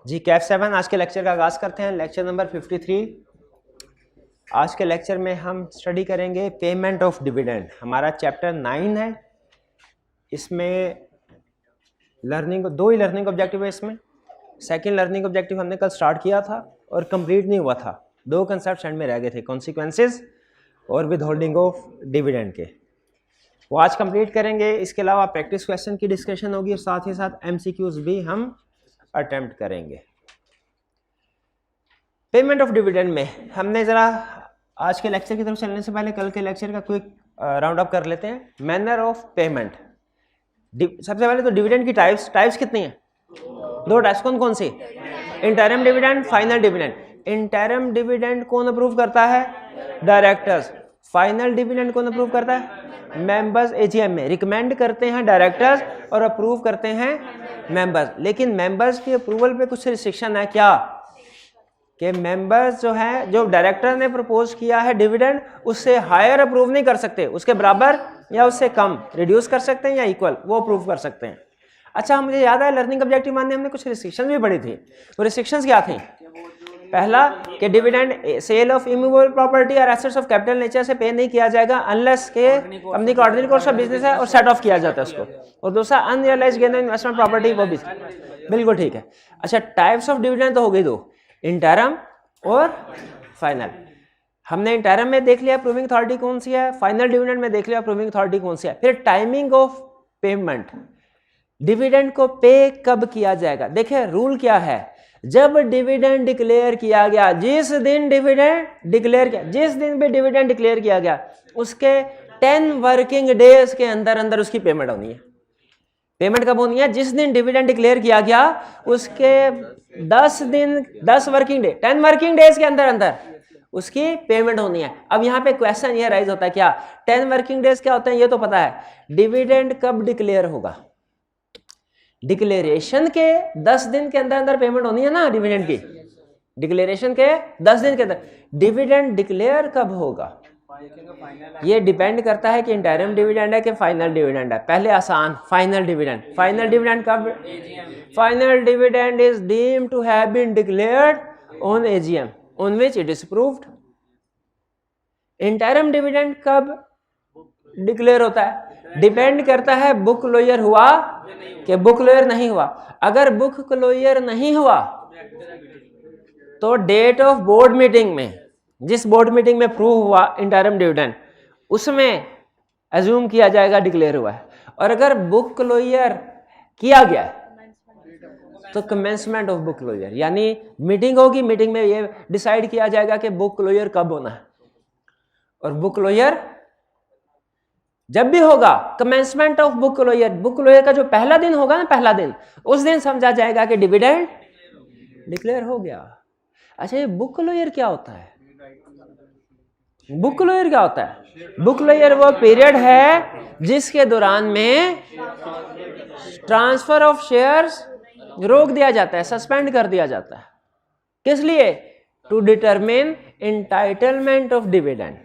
जी कैफ 7 आज के लेक्चर का आगाज़ करते हैं। Lecture number 53। आज के लेक्चर में हम स्टडी करेंगे पेमेंट ऑफ डिविडेंड। हमारा चैप्टर 9 है। इसमें दो ही लर्निंग ऑब्जेक्टिव है। इसमें सेकंड लर्निंग ऑब्जेक्टिव हमने कल स्टार्ट किया था और कंप्लीट नहीं हुआ था। दो कंसेप्ट एंड में रह गए थे, कॉन्सिक्वेंसेस और विद होल्डिंग ऑफ डिविडेंड के। वो आज कंप्लीट करेंगे। इसके अलावा प्रैक्टिस क्वेश्चन की डिस्कशन होगी और साथ ही साथ MCQs भी हम अटेम्प्ट करेंगे। पेमेंट ऑफ डिविडेंड में हमने ज़रा आज के लेक्चर की तरफ चलने से पहले कल के लेक्चर का क्विक राउंड अप कर लेते हैं। Manner of payment. सबसे पहले तो डिविडेंड की टाइप्स कितनी हैं? दो टाइप्स। कौन कौन सी? Interim dividend, final dividend. Interim dividend कौन अप्रूव करता है? डायरेक्टर्स। फाइनल डिविडेंड कौन अप्रूव करता है? मेंबर्स। AGM में रिकमेंड करते हैं डायरेक्टर्स और अप्रूव करते हैं मेंबर्स। लेकिन मेंबर्स की अप्रूवल पे कुछ रिस्ट्रिक्शन है। क्या कि मेंबर्स जो है, जो डायरेक्टर ने प्रपोज किया है डिविडेंड, उससे हायर अप्रूव नहीं कर सकते, उसके बराबर या उससे कम रिड्यूस कर सकते हैं या इक्वल वो अप्रूव कर सकते हैं। अच्छा, मुझे याद है लर्निंग ऑब्जेक्टिव मानने हमने कुछ रिस्ट्रिक्शन भी पढ़ी थी। वो रिस्ट्रिक्शंस क्या थी? पहला कि dividend sale of immovable property और एसेट्स ऑफ कैपिटल नेचर से पे नहीं किया जाएगा अनलेस के कंपनी का ऑर्डिनरी कोर्स ऑफ बिजनेस है और सेट ऑफ किया जाता है उसको। और दूसरा unrealised gain on investment property, वो भी बिल्कुल ठीक है। अच्छा, टाइप्स ऑफ डिविडेंड तो हो गई दो, इंटरिम और फाइनल। हमने इंटरिम में देख लिया अप्रूविंग अथॉरिटी कौन सी है, फाइनल डिविडेंड में देख लिया अप्रूविंग अथॉरिटी कौन सी है। फिर टाइमिंग ऑफ पेमेंट, डिविडेंड को पे कब किया जाएगा। देखिए रूल क्या है, जब डिविडेंड डिक्लेयर किया गया, जिस दिन डिविडेंड डिक्लेयर किया, जिस दिन भी डिविडेंड डिक्लेयर किया गया उसके 10 वर्किंग डेज के अंदर अंदर उसकी पेमेंट होनी है। पेमेंट कब होनी है? जिस दिन डिविडेंड डिक्लेयर किया गया उसके 10 वर्किंग डे, 10 वर्किंग डेज के अंदर अंदर उसकी पेमेंट होनी है। अब यहाँ पे क्वेश्चन ये राइज होता है, क्या 10 वर्किंग डेज क्या होते हैं ये तो पता है। डिविडेंड कब डिक्लेयर होगा? डिक्लेरेशन के 10 दिन के अंदर अंदर पेमेंट होनी है ना डिविडेंड की। डिक्लेरेशन के 10 दिन के अंदर। डिविडेंड डिक्लेयर कब होगा ये डिपेंड करता है कि इंटरिम डिविडेंड है कि फाइनल डिविडेंड है। पहले आसान, फाइनल डिविडेंड। फाइनल डिविडेंड कब? Final dividend is deemed to have been declared on AGM on which it is approved. Interim dividend कब डिक्लेयर होता है? डिपेंड करता है बुक क्लोजर हुआ कि बुक क्लोजर नहीं हुआ। अगर बुक क्लोजर नहीं हुआ तो डेट ऑफ बोर्ड मीटिंग में, जिस बोर्ड मीटिंग में प्रूव हुआ इंटरिम डिविडेंड, उसमें अज्यूम किया जाएगा डिक्लेयर हुआ है। और अगर बुक क्लोजर किया गया तो कमेंसमेंट ऑफ बुक क्लोजर, यानी मीटिंग होगी, मीटिंग में ये डिसाइड किया जाएगा कि बुक क्लोजर कब होना है। और बुक क्लोजर जब भी होगा, commencement of book closure, book closure का जो पहला दिन होगा ना, पहला दिन, उस दिन समझा जाएगा कि डिविडेंड डिक्लेयर हो गया। अच्छा, ये बुक क्लोजर क्या होता है? बुक क्लोजर क्या होता है? बुक क्लोजर वो पीरियड है जिसके दौरान में ट्रांसफर ऑफ शेयर्स रोक दिया जाता है, सस्पेंड कर दिया जाता है। किस लिए? To determine entitlement of dividend,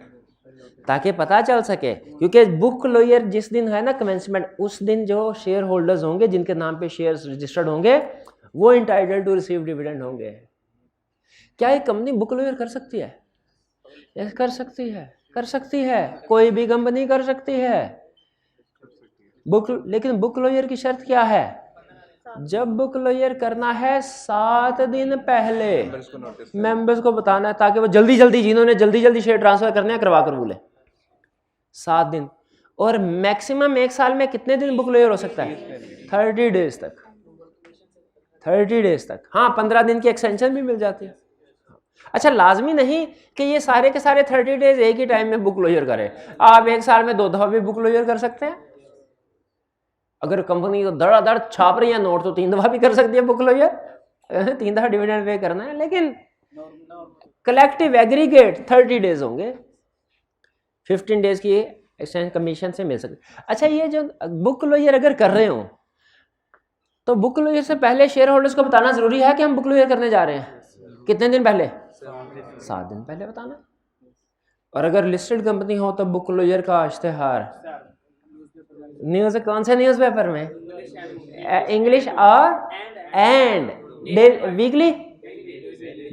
ताकि पता चल सके। क्योंकि बुक क्लोजर जिस दिन है ना कमेंसमेंट, उस दिन जो शेयर होल्डर्स होंगे जिनके नाम पे शेयर्स रजिस्टर्ड होंगे वो एंटाइटल्ड टू रिसीव डिविडेंड होंगे। क्या एक कंपनी बुक क्लोजर कर सकती है? यस, कर सकती है, कर सकती है, कोई भी कंपनी कर सकती है लेकिन बुक क्लोजर की शर्त क्या है? जब बुक क्लोजर करना है 7 दिन पहले मेंबर्स को बताना है, ताकि वो जल्दी जल्दी, जिन्होंने जल्दी जल्दी शेयर ट्रांसफर करने हैं करवा कर बोले। 7 दिन। और मैक्सिमम 1 साल में कितने दिन बुक क्लोजर हो सकता है? 30 डेज तक। 30 डेज तक। हाँ, 15 दिन की एक्सटेंशन भी मिल जाती है। अच्छा, लाजमी नहीं कि ये सारे के सारे 30 डेज एक ही टाइम में बुक क्लोजर करें। आप 1 साल में 2 दफा भी बुक क्लोजर कर सकते हैं। अगर कंपनी तो धड़ाधड़ छाप रही है नोट तो 3 दफा भी कर सकती है बुक क्लोजर। 3 दफा डिविडेंड पे करना है, लेकिन कलेक्टिव एग्रीगेट 30 डेज होंगे। 15 डेज की एक्सटेंशन कमीशन से मिल सकती। अच्छा, ये जो बुक क्लोजर अगर कर रहे हो तो बुक क्लोजर से पहले शेयर होल्डर्स को बताना जरूरी है कि हम बुक क्लोजर करने जा रहे हैं। कितने दिन पहले? 7 दिन पहले बताना। और अगर लिस्टेड कंपनी हो तो बुक क्लोजर का इश्तेहार न्यूज़, कौन से न्यूज़पेपर में? इंग्लिश और and weekly,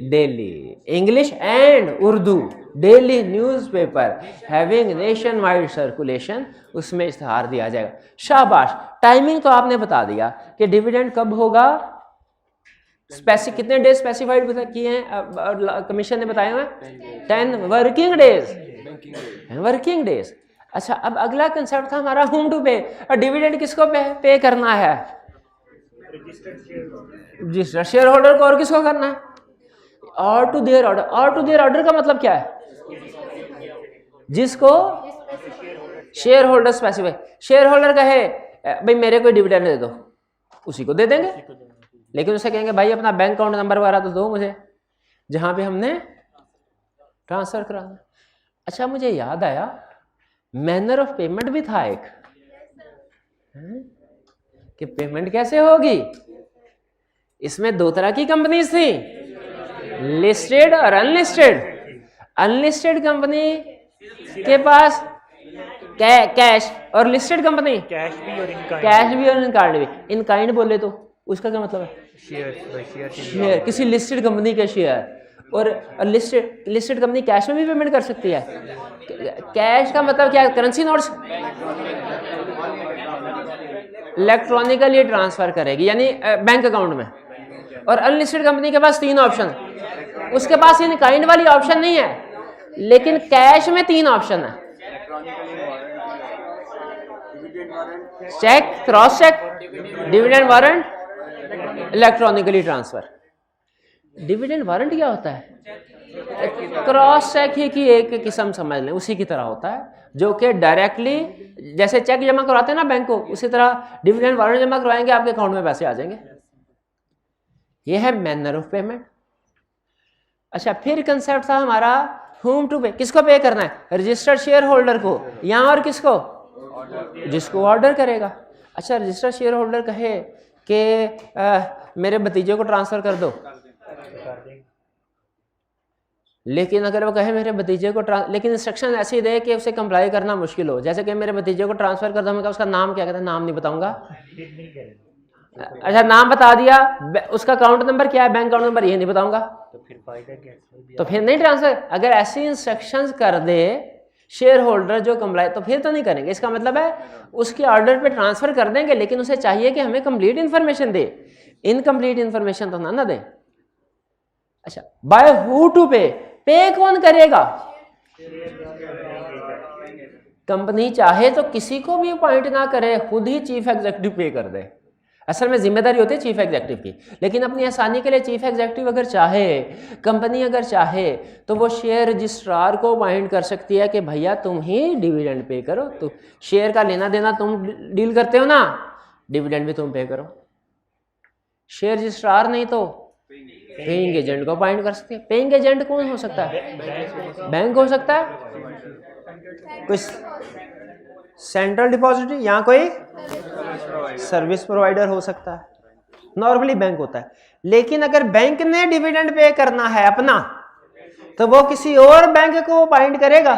daily. English and Urdu daily newspaper having nation wide circulation, उसमें इश्तहार दिया जाएगा। शाबाश, टाइमिंग तो आपने बता दिया कि डिविडेंड कब होगा, कितने डेज स्पेसिफाइड किए हैं कमीशन ने बताया हुआ है, 10 वर्किंग डेज, वर्किंग डेज। अच्छा, अब अगला कंसेप्ट था हमारा होम टू पे, और डिविडेंड किसको पे करना है, रजिस्टर्ड शेयर होल्डर को, और किसको करना है, और टू देयर ऑर्डर। और टू देयर ऑर्डर का मतलब क्या है, जिसको share holder specify, share holder कहे भाई मेरे को डिविडेंड दे दो, उसी को दे देंगे, लेकिन उसे कहेंगे भाई अपना बैंक अकाउंट नंबर वगैरह तो दो मुझे, जहां पे हमने ट्रांसफर कराना। अच्छा, मुझे याद आया मैनर ऑफ पेमेंट भी था एक, कि पेमेंट कैसे होगी। इसमें दो तरह की कंपनीज थी, लिस्टेड और अनलिस्टेड। अनलिस्टेड कंपनी के पास कैश, और लिस्टेड कंपनी कैश भी और इन काइंड भी। इन काइंड बोले तो उसका क्या मतलब है, शेयर, किसी लिस्टेड कंपनी के शेयर। और लिस्टेड कंपनी कैश में भी पेमेंट कर सकती है। कैश का मतलब क्या है, करेंसी नोट्स इलेक्ट्रॉनिकली ट्रांसफर करेगी, यानी बैंक अकाउंट में। और अनलिस्टेड कंपनी के पास 3 ऑप्शन, उसके पास इन काइंड वाली ऑप्शन नहीं है, लेकिन कैश में 3 ऑप्शन है, cheque, cross cheque, dividend warrant, electronically transfer. Dividend warrant क्या होता है, क्रॉस चेक ही की एक किस्म समझ लें, उसी की तरह होता है, जो कि डायरेक्टली जैसे चेक जमा करवाते हैं ना बैंक को, उसी तरह डिविडेंड वारंट जमा करवाएंगे, आपके अकाउंट में पैसे आ जाएंगे। यह है मैनर ऑफ पेमेंट। अच्छा, फिर कंसेप्ट था हमारा होम टू पे, किसको पे करना है, रजिस्टर्ड शेयर होल्डर को, या और किसको, जिसको ऑर्डर करेगा। अच्छा, रजिस्टर्ड शेयर होल्डर कहे कि मेरे भतीजे को ट्रांसफर कर दो, लेकिन अगर वो कहे मेरे भतीजे को लेकिन इंस्ट्रक्शन ऐसी दे कि उसे कंप्लाई करना मुश्किल हो, जैसे कि मेरे भतीजे को ट्रांसफर कर दो, उसका नाम क्या कहता है, नाम नहीं बताऊंगा। अच्छा, नाम बता दिया, उसका अकाउंट नंबर क्या है, बैंक अकाउंट नंबर, ये नहीं बताऊंगा, तो फिर नहीं ट्रांसफर। अगर ऐसी इंस्ट्रक्शंस कर दे शेयर होल्डर जो कंप्लाई, तो फिर तो नहीं करेंगे। इसका मतलब है उसके ऑर्डर पे ट्रांसफर कर देंगे, लेकिन उसे चाहिए कि हमें कंप्लीट इन्फॉर्मेशन दे, इनकम्प्लीट इन्फॉर्मेशन तो ना दे। अच्छा, बाय हु टू पे कौन करेगा, कंपनी चाहे तो किसी को भी अपॉइंट ना करे, खुद ही चीफ एग्जीक्यूटिव पे कर दे। असल में जिम्मेदारी होती है चीफ एग्जीक्यूटिव की, लेकिन अपनी आसानी के लिए चीफ एग्जीक्यूटिव अगर चाहे, कंपनी अगर चाहे, तो वो शेयर रजिस्ट्रार को अपॉइंट कर सकती है कि भैया तुम ही डिविडेंड पे करो, तो शेयर का लेना देना तुम डील करते हो ना, डिविडेंड भी तुम पे करो। शेयर रजिस्ट्रार नहीं तो पेइंग एजेंट को अपॉइंट कर सकते हैं। पेइंग एजेंट कौन हो सकता है, बैंक हो सकता है, कोई सेंट्रल डिपॉजिटरी, या कोई सर्विस प्रोवाइडर हो सकता है, नॉर्मली बैंक होता है। लेकिन अगर बैंक ने डिविडेंड पे करना है अपना, तो वो किसी और बैंक को अपॉइंट करेगा,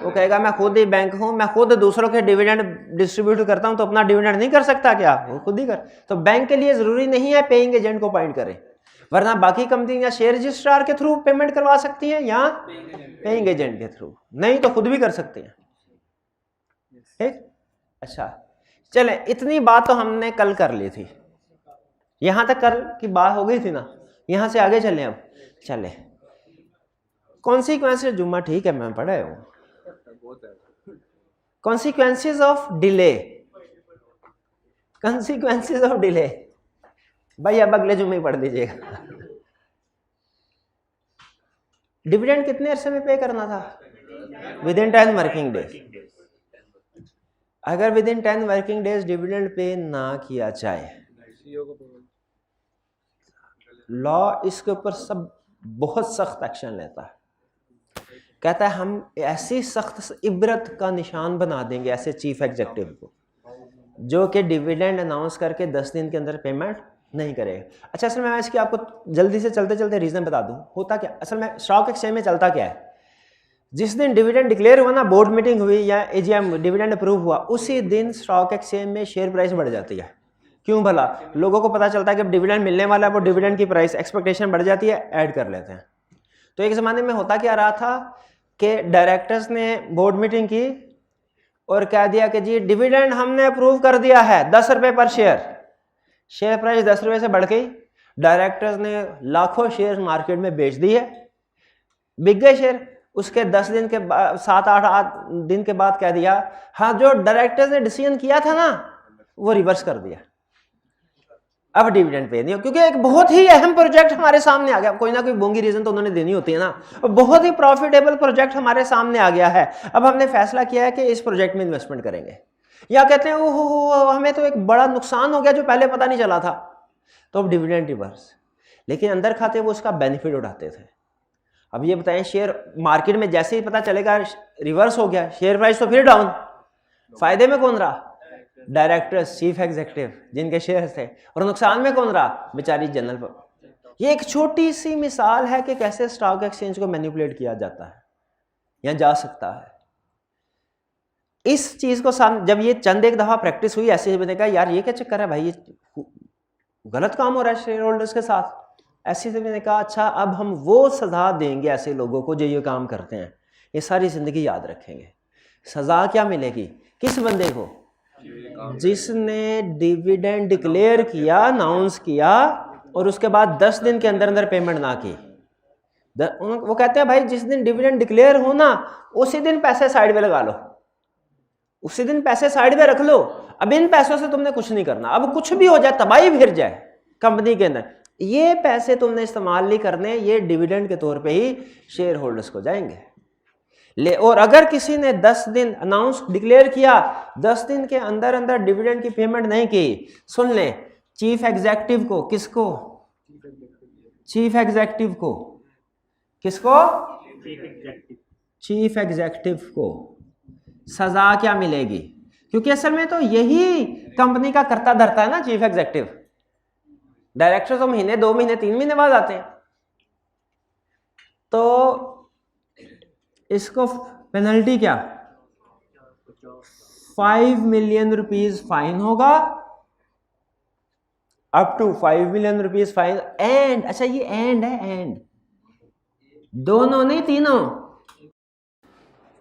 वो कहेगा मैं खुद ही बैंक हूं, मैं खुद दूसरों के डिविडेंड डिस्ट्रीब्यूट करता हूं, तो अपना डिविडेंड नहीं कर सकता क्या, वो खुद ही कर। तो बैंक के लिए जरूरी नहीं है पेइंग एजेंट को अपॉइंट करे, वरना बाकी कंपनी या शेयर रजिस्ट्रार के थ्रू पेमेंट करवा सकती हैं, या पेइंग एजेंट के थ्रू, नहीं तो खुद भी कर सकते हैं। ठीक, अच्छा चले, इतनी बात तो हमने कल कर ली थी, यहां तक कल की बात हो गई थी ना, यहां से आगे चले। अब चले कॉन्सिक्वेंसेस, जुम्मा ठीक है मैं पढ़ा हूं, consequences of delay, consequences of delay भाई अब अगले जुम्मे पढ़ दीजिएगा। डिविडेंड कितने अरसे में पे करना था, विद इन 10 वर्किंग डेज। अगर with in 10 working days dividend pay ना किया जाए, लॉ इसके ऊपर सब बहुत सख्त एक्शन लेता है, कहता है हम ऐसी सख्त इबरत का निशान बना देंगे ऐसे चीफ एग्जीक्यूटिव को, जो कि डिविडेंड अनाउंस करके 10 दिन के अंदर पेमेंट नहीं करेगा। अच्छा, असल में मैं इसकी आपको जल्दी से चलते चलते रीजन बता दूं, होता क्या असल में स्टॉक एक्सचेंज में चलता क्या है, जिस दिन डिविडेंड डिक्लेयर हुआ ना, बोर्ड मीटिंग हुई या एजीएम डिविडेंड अप्रूव हुआ, उसी दिन स्टॉक एक्सचेंज में शेयर प्राइस बढ़ जाती है, क्यों भला? लोगों को पता चलता है कि डिविडेंड मिलने वाला है, वो डिविडेंड की प्राइस एक्सपेक्टेशन बढ़ जाती है, ऐड कर लेते हैं। तो एक ज़माने में होता क्या रहा था कि डायरेक्टर्स ने बोर्ड मीटिंग की और कह दिया कि जी डिविडेंड हमने अप्रूव कर दिया है 10 रुपये पर शेयर। शेयर प्राइस 10 रुपये से बढ़ गई, डायरेक्टर्स ने लाखों शेयर मार्केट में बेच दिए, बिक गए शेयर। उसके 10 दिन के बाद 7-8 दिन के बाद कह दिया हाँ जो डायरेक्टर्स ने डिसीजन किया था ना वो रिवर्स कर दिया, अब डिविडेंड पे नहीं हो, क्योंकि एक बहुत ही अहम प्रोजेक्ट हमारे सामने आ गया। कोई ना कोई बोंगी रीजन तो उन्होंने देनी होती है ना, बहुत ही प्रॉफिटेबल प्रोजेक्ट हमारे सामने आ गया है, अब हमने फैसला किया है कि इस प्रोजेक्ट में इन्वेस्टमेंट करेंगे। या कहते हैं ओहो हमें तो एक बड़ा नुकसान हो गया जो पहले पता नहीं चला था, तो अब डिविडेंड रिवर्स। लेकिन अंदर खाते वो उसका बेनिफिट उठाते थे। अब ये बताएं शेयर मार्केट में जैसे ही पता चलेगा रिवर्स हो गया शेयर प्राइस तो फिर डाउन, फायदे में कौन रहा? डायरेक्टर्स, चीफ एग्जीक्यूटिव जिनके शेयर थे, और नुकसान में कौन रहा? बेचारी जनरल। ये एक छोटी सी मिसाल है कि कैसे स्टॉक एक्सचेंज को मैनिपुलेट किया जाता है या जा सकता है। इस चीज को जब ये चंद एक दफा प्रैक्टिस हुई ऐसे मैंने कहा यार ये क्या चक्कर है भाई, ये गलत काम हो रहा है शेयर होल्डर्स के साथ। ऐसे से मैंने कहा अच्छा अब हम वो सजा देंगे ऐसे लोगों को जो ये काम करते हैं, ये सारी जिंदगी याद रखेंगे। सजा क्या मिलेगी? किस बंदे को? जिसने डिविडेंड डिक्लेयर किया, अनाउंस किया और उसके बाद 10 दिन के अंदर अंदर पेमेंट ना की। वो कहते हैं भाई जिस दिन डिविडेंड डिक्लेयर हो ना उसी दिन पैसे साइड में लगा लो, उसी दिन पैसे साइड में रख लो। अब इन पैसों से तुमने कुछ नहीं करना, अब कुछ भी हो जाए, तबाही फिर जाए कंपनी के अंदर, ये पैसे तुमने इस्तेमाल नहीं करने, ये डिविडेंड के तौर पे ही शेयर होल्डर्स को जाएंगे। और अगर किसी ने 10 दिन अनाउंस डिक्लेयर किया, 10 दिन के अंदर अंदर डिविडेंड की पेमेंट नहीं की, सुन ले चीफ एग्जीक्यूटिव को, किसको? चीफ एग्जीक्यूटिव को, किसको? चीफ एग्जीक्यूटिव को सजा क्या मिलेगी? क्योंकि असल में तो यही कंपनी का करता धरता है ना चीफ एग्जीक्यूटिव। डायरेक्टर तो महीने, 2 महीने, 3 महीने बाद आते हैं, तो इसको पेनल्टी क्या? 5 मिलियन रुपीज फाइन होगा, up to 5 million rupees fine. And अच्छा ये एंड है, एंड दोनों नहीं,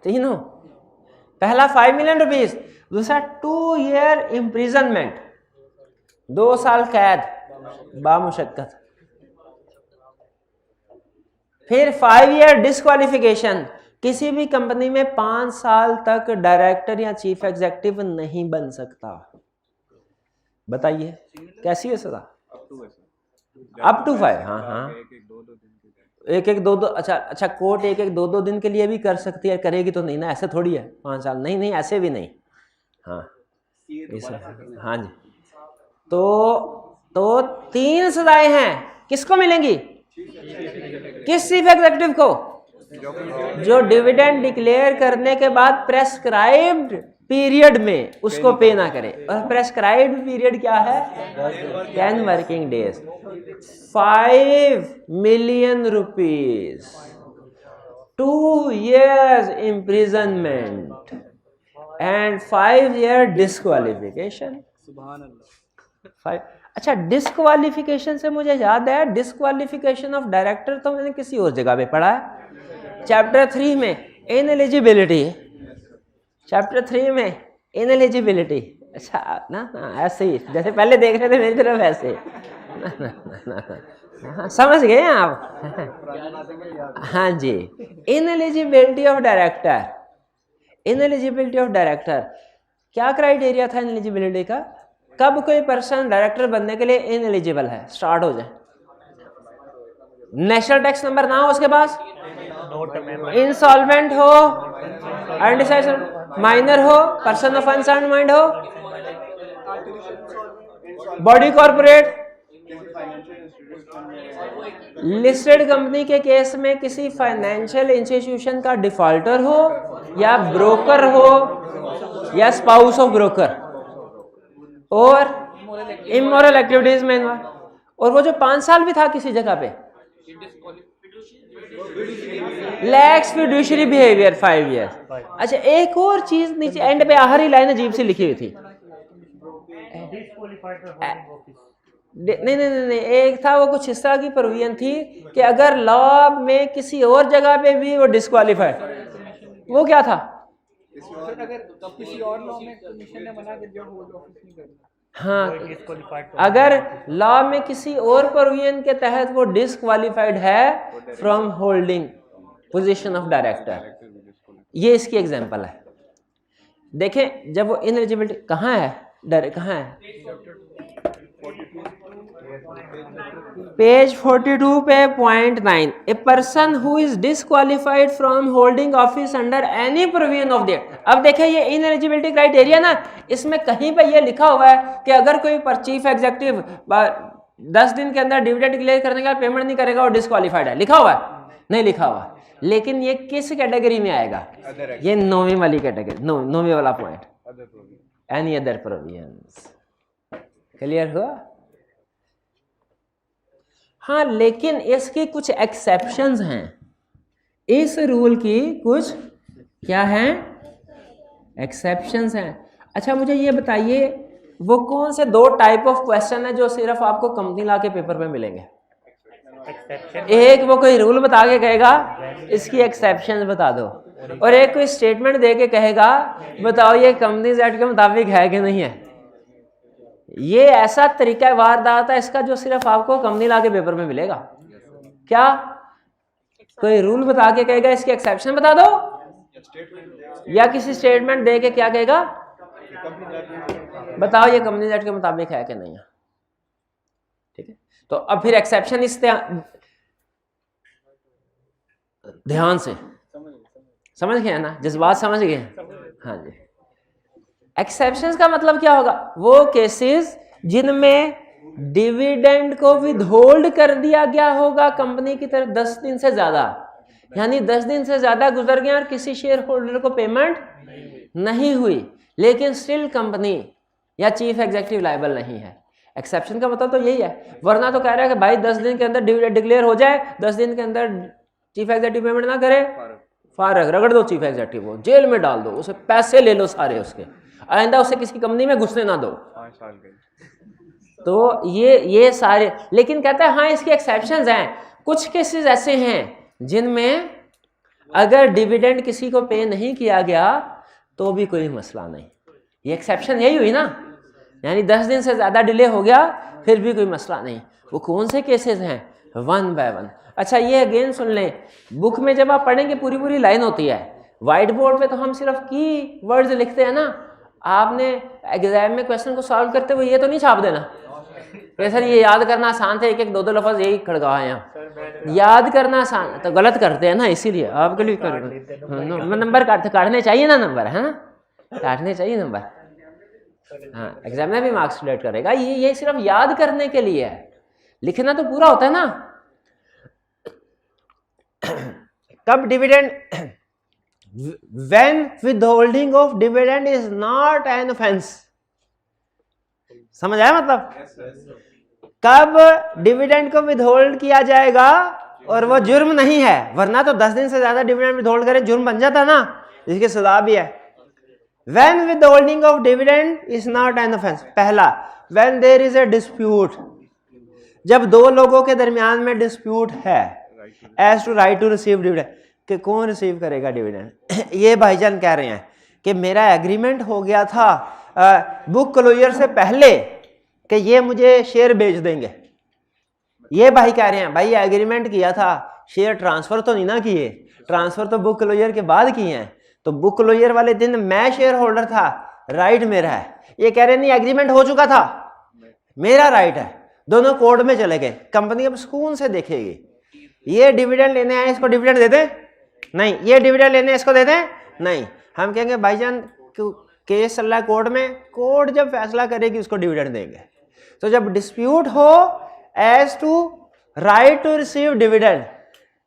तीनों। पहला 5 मिलियन रुपीज, दूसरा 2 ईयर इम्प्रिजनमेंट, 2 साल कैद बामुशक्कत, फिर 5 ईयर डिस्क्वालिफिकेशन, किसी भी कंपनी में 5 साल तक डायरेक्टर या चीफ एग्जीक्यूटिव नहीं बन सकता। बताइए कैसी है सजा? Up to 5। हाँ, एक 2-2, अच्छा कोर्ट एक 2-2 दिन के लिए भी कर सकती है, करेगी तो नहीं ना, ऐसे थोड़ी है 5 साल, नहीं ऐसे भी नहीं। हाँ हाँ जी, तो 3 सजाएं हैं, किसको मिलेंगी? किस चीफ एग्जीक्यूटिव को? जो डिविडेंड डिक्लेयर करने के बाद प्रेस्क्राइब्ड पीरियड में उसको पे ना करे। और प्रेस्क्राइब्ड पीरियड क्या है? 10 working days, 5 million rupees, 2 years imprisonment and 5 year disqualification। अच्छा डिस्क्वालिफिकेशन से मुझे याद है, डिस्क्वालिफिकेशन ऑफ डायरेक्टर तो मैंने किसी और जगह पे पढ़ा है, चैप्टर 3 में इनएलिजिबिलिटी, चैप्टर 3 में इनएलिजिबिलिटी। अच्छा ना, ऐसे ही जैसे पहले देख रहे थे मेरी तरफ, ऐसे हाँ, समझ गए आप? हाँ जी, इनएलिजिबिलिटी ऑफ डायरेक्टर। इनएलिजिबिलिटी ऑफ डायरेक्टर क्या क्राइटेरिया था इनएलिजिबिलिटी का? कब कोई पर्सन डायरेक्टर बनने के लिए इनएलिजिबल है? स्टार्ट हो जाए, नेशनल टैक्स नंबर ना हो उसके पास, इंसॉल्वेंट हो, अनडिसाइडेड माइनर हो, पर्सन ऑफ अनसाउंड माइंड हो, बॉडी कॉर्पोरेट, लिस्टेड कंपनी के केस में किसी फाइनेंशियल इंस्टीट्यूशन का डिफॉल्टर हो, या ब्रोकर हो, या स्पाउस ऑफ ब्रोकर, और इमोरल एक्टिविटीज में इन्वॉल्व। और वो जो 5 साल भी था किसी जगह पे, लैक्स फिड्यूशरी बिहेवियर 5 years। अच्छा एक और चीज नीचे एंड पे आखिरी लाइन अजीब सी लिखी हुई थी, नहीं नहीं नहीं नहीं, एक था वो कुछ इस तरह की प्रोविजन थी कि अगर लॉ में किसी और जगह पे भी वो डिस्क्वालीफाइड, वो क्या था? अगर किसी और लॉ में कमीशन ने मना कर दिया होल्ड ऑफिस नहीं करना, हाँ, अगर लॉ में किसी और प्रोविजन के तहत वो डिस्क्वालीफाइड है from holding position of director, ये इसकी एग्जांपल है। देखें जब वो इनएलिजिबिलिटी कहाँ है, डायरेक्ट कहाँ है, पेज 42 पे point 9, a person who is disqualified from holding office under any provision of that. अब देखें ये इनएलिजिबिलिटी क्राइटेरिया ना, इसमें कहीं पे ये लिखा हुआ है कि अगर कोई चीफ एग्जीक्यूटिव 10 दिन के अंदर डिविडेंड डिक्लेयर करने का पेमेंट नहीं करेगा और डिस्क्वालिफाइड है, लिखा हुआ है? नहीं लिखा हुआ। लेकिन ये किस कैटेगरी में आएगा? ये 9वीं वाली कैटेगरी, 9वीं वाला point, any other provisions. Clear हुआ? हाँ, लेकिन इसकी कुछ एक्सेप्शंस हैं, इस रूल की कुछ क्या हैं, एक्सेप्शंस हैं। अच्छा मुझे ये बताइए वो कौन से 2 टाइप ऑफ क्वेश्चन है जो सिर्फ आपको कंपनी लॉ के पेपर में मिलेंगे? एक वो कोई रूल बता के कहेगा इसकी एक्सेप्शन बता दो, और एक कोई स्टेटमेंट दे के कहेगा बताओ ये कंपनीज एक्ट के मुताबिक है कि नहीं है। ये ऐसा तरीका वारदात है इसका जो सिर्फ आपको कंपनी लॉ के पेपर में मिलेगा। क्या कोई रूल बता के कहेगा इसकी एक्सेप्शन बता दो, या किसी स्टेटमेंट दे के क्या कहेगा बताओ ये कंपनी एक्ट के मुताबिक है कि नहीं है। ठीक है, तो अब फिर एक्सेप्शन इस ध्यान से समझ गए ना, जज्बात समझ गए? हाँ जी। एक्सेप्शंस का मतलब क्या होगा? वो केसेस जिनमें डिविडेंड को विदहोल्ड कर दिया गया होगा कंपनी की तरफ 10 दिन से ज्यादा, यानी 10 दिन से ज्यादा गुजर गया और किसी शेयर होल्डर को पेमेंट नहीं हुई, लेकिन स्टिल कंपनी या चीफ एग्जीक्यूटिव लायबल नहीं है। एक्सेप्शन का मतलब तो यही है, वरना तो कह रहा है कि भाई 10 दिन के अंदर डिविडेंड डिक्लेयर हो जाए, 10 दिन के अंदर चीफ एग्जीक्यूटिव पेमेंट ना करे, फारग रगड़ दो चीफ एग्जीक्यूटिव को, जेल में डाल दो, उसे पैसे ले लो सारे उसके, आइंदा उसे किसी कंपनी में घुसने ना दो। तो ये सारे, लेकिन कहता है हाँ इसकी एक्सेप्शंस हैं। कुछ केसेस ऐसे हैं जिनमें अगर डिविडेंड किसी को पे नहीं किया गया तो भी कोई मसला नहीं। ये एक्सेप्शन यही हुई ना, यानी 10 दिन से ज़्यादा डिले हो गया फिर भी कोई मसला नहीं। वो कौन से केसेस हैं? 1 बाय 1। अच्छा ये अगेन सुन लें, बुक में जब आप पढ़ेंगे पूरी पूरी लाइन होती है, वाइट बोर्ड पे तो हम सिर्फ की वर्ड्स लिखते हैं ना। आपने एग्जाम में क्वेश्चन को सॉल्व करते हुए ये तो नहीं छाप देना कि सर ये याद करना आसान था, एक एक दो दो लफ्ज यही खड़का है यहाँ, याद करना आसान तो गलत करते हैं ना, इसीलिए आपके लिए कर नंबर काटने चाहिए ना, नंबर है ना, काटने चाहिए नंबर। हाँ, एग्जाम में भी मार्क्स कैलकुलेट करेगा, ये सिर्फ याद करने के लिए है, लिखना तो पूरा होता है ना। कब dividend, when withholding of dividend is not an offense, समझ आया मतलब? कब डिविडेंड को विदहोल्ड किया जाएगा और वो जुर्म नहीं है, वरना तो 10 दिन से ज्यादा डिविडेंड विदहोल्ड करे जुर्म बन जाता ना, जिसकी सजा भी है। when withholding of dividend is not an offense, पहला when there is a dispute, जब दो लोगों के दरमियान में डिस्प्यूट है as to right to receive dividend, कि कौन रिसीव करेगा डिविडेंड। ये भाईजान कह रहे हैं कि मेरा एग्रीमेंट हो गया था बुक क्लोजर से पहले कि ये मुझे शेयर बेच देंगे। ये भाई कह रहे हैं भाई एग्रीमेंट किया था, शेयर ट्रांसफर तो नहीं ना किए, ट्रांसफर तो बुक क्लोजर के बाद किए हैं, तो बुक क्लोजर वाले दिन मैं शेयर होल्डर था, राइट मेरा है। ये कह रहे नहीं एग्रीमेंट हो चुका था, मेरा राइट है। दोनों कोर्ट में चले गए, कंपनी अब सुकून से देखेगी, ये डिविडेंड लेने आए इसको डिविडेंड दे दें नहीं, ये डिविडेंड लेने इसको दे दें नहीं। हम कहेंगे भाईजान केस चल रहा है कोर्ट में, कोर्ट जब फैसला करेगी उसको डिविडेंड देंगे। तो जब डिस्प्यूट हो as to right to receive dividend,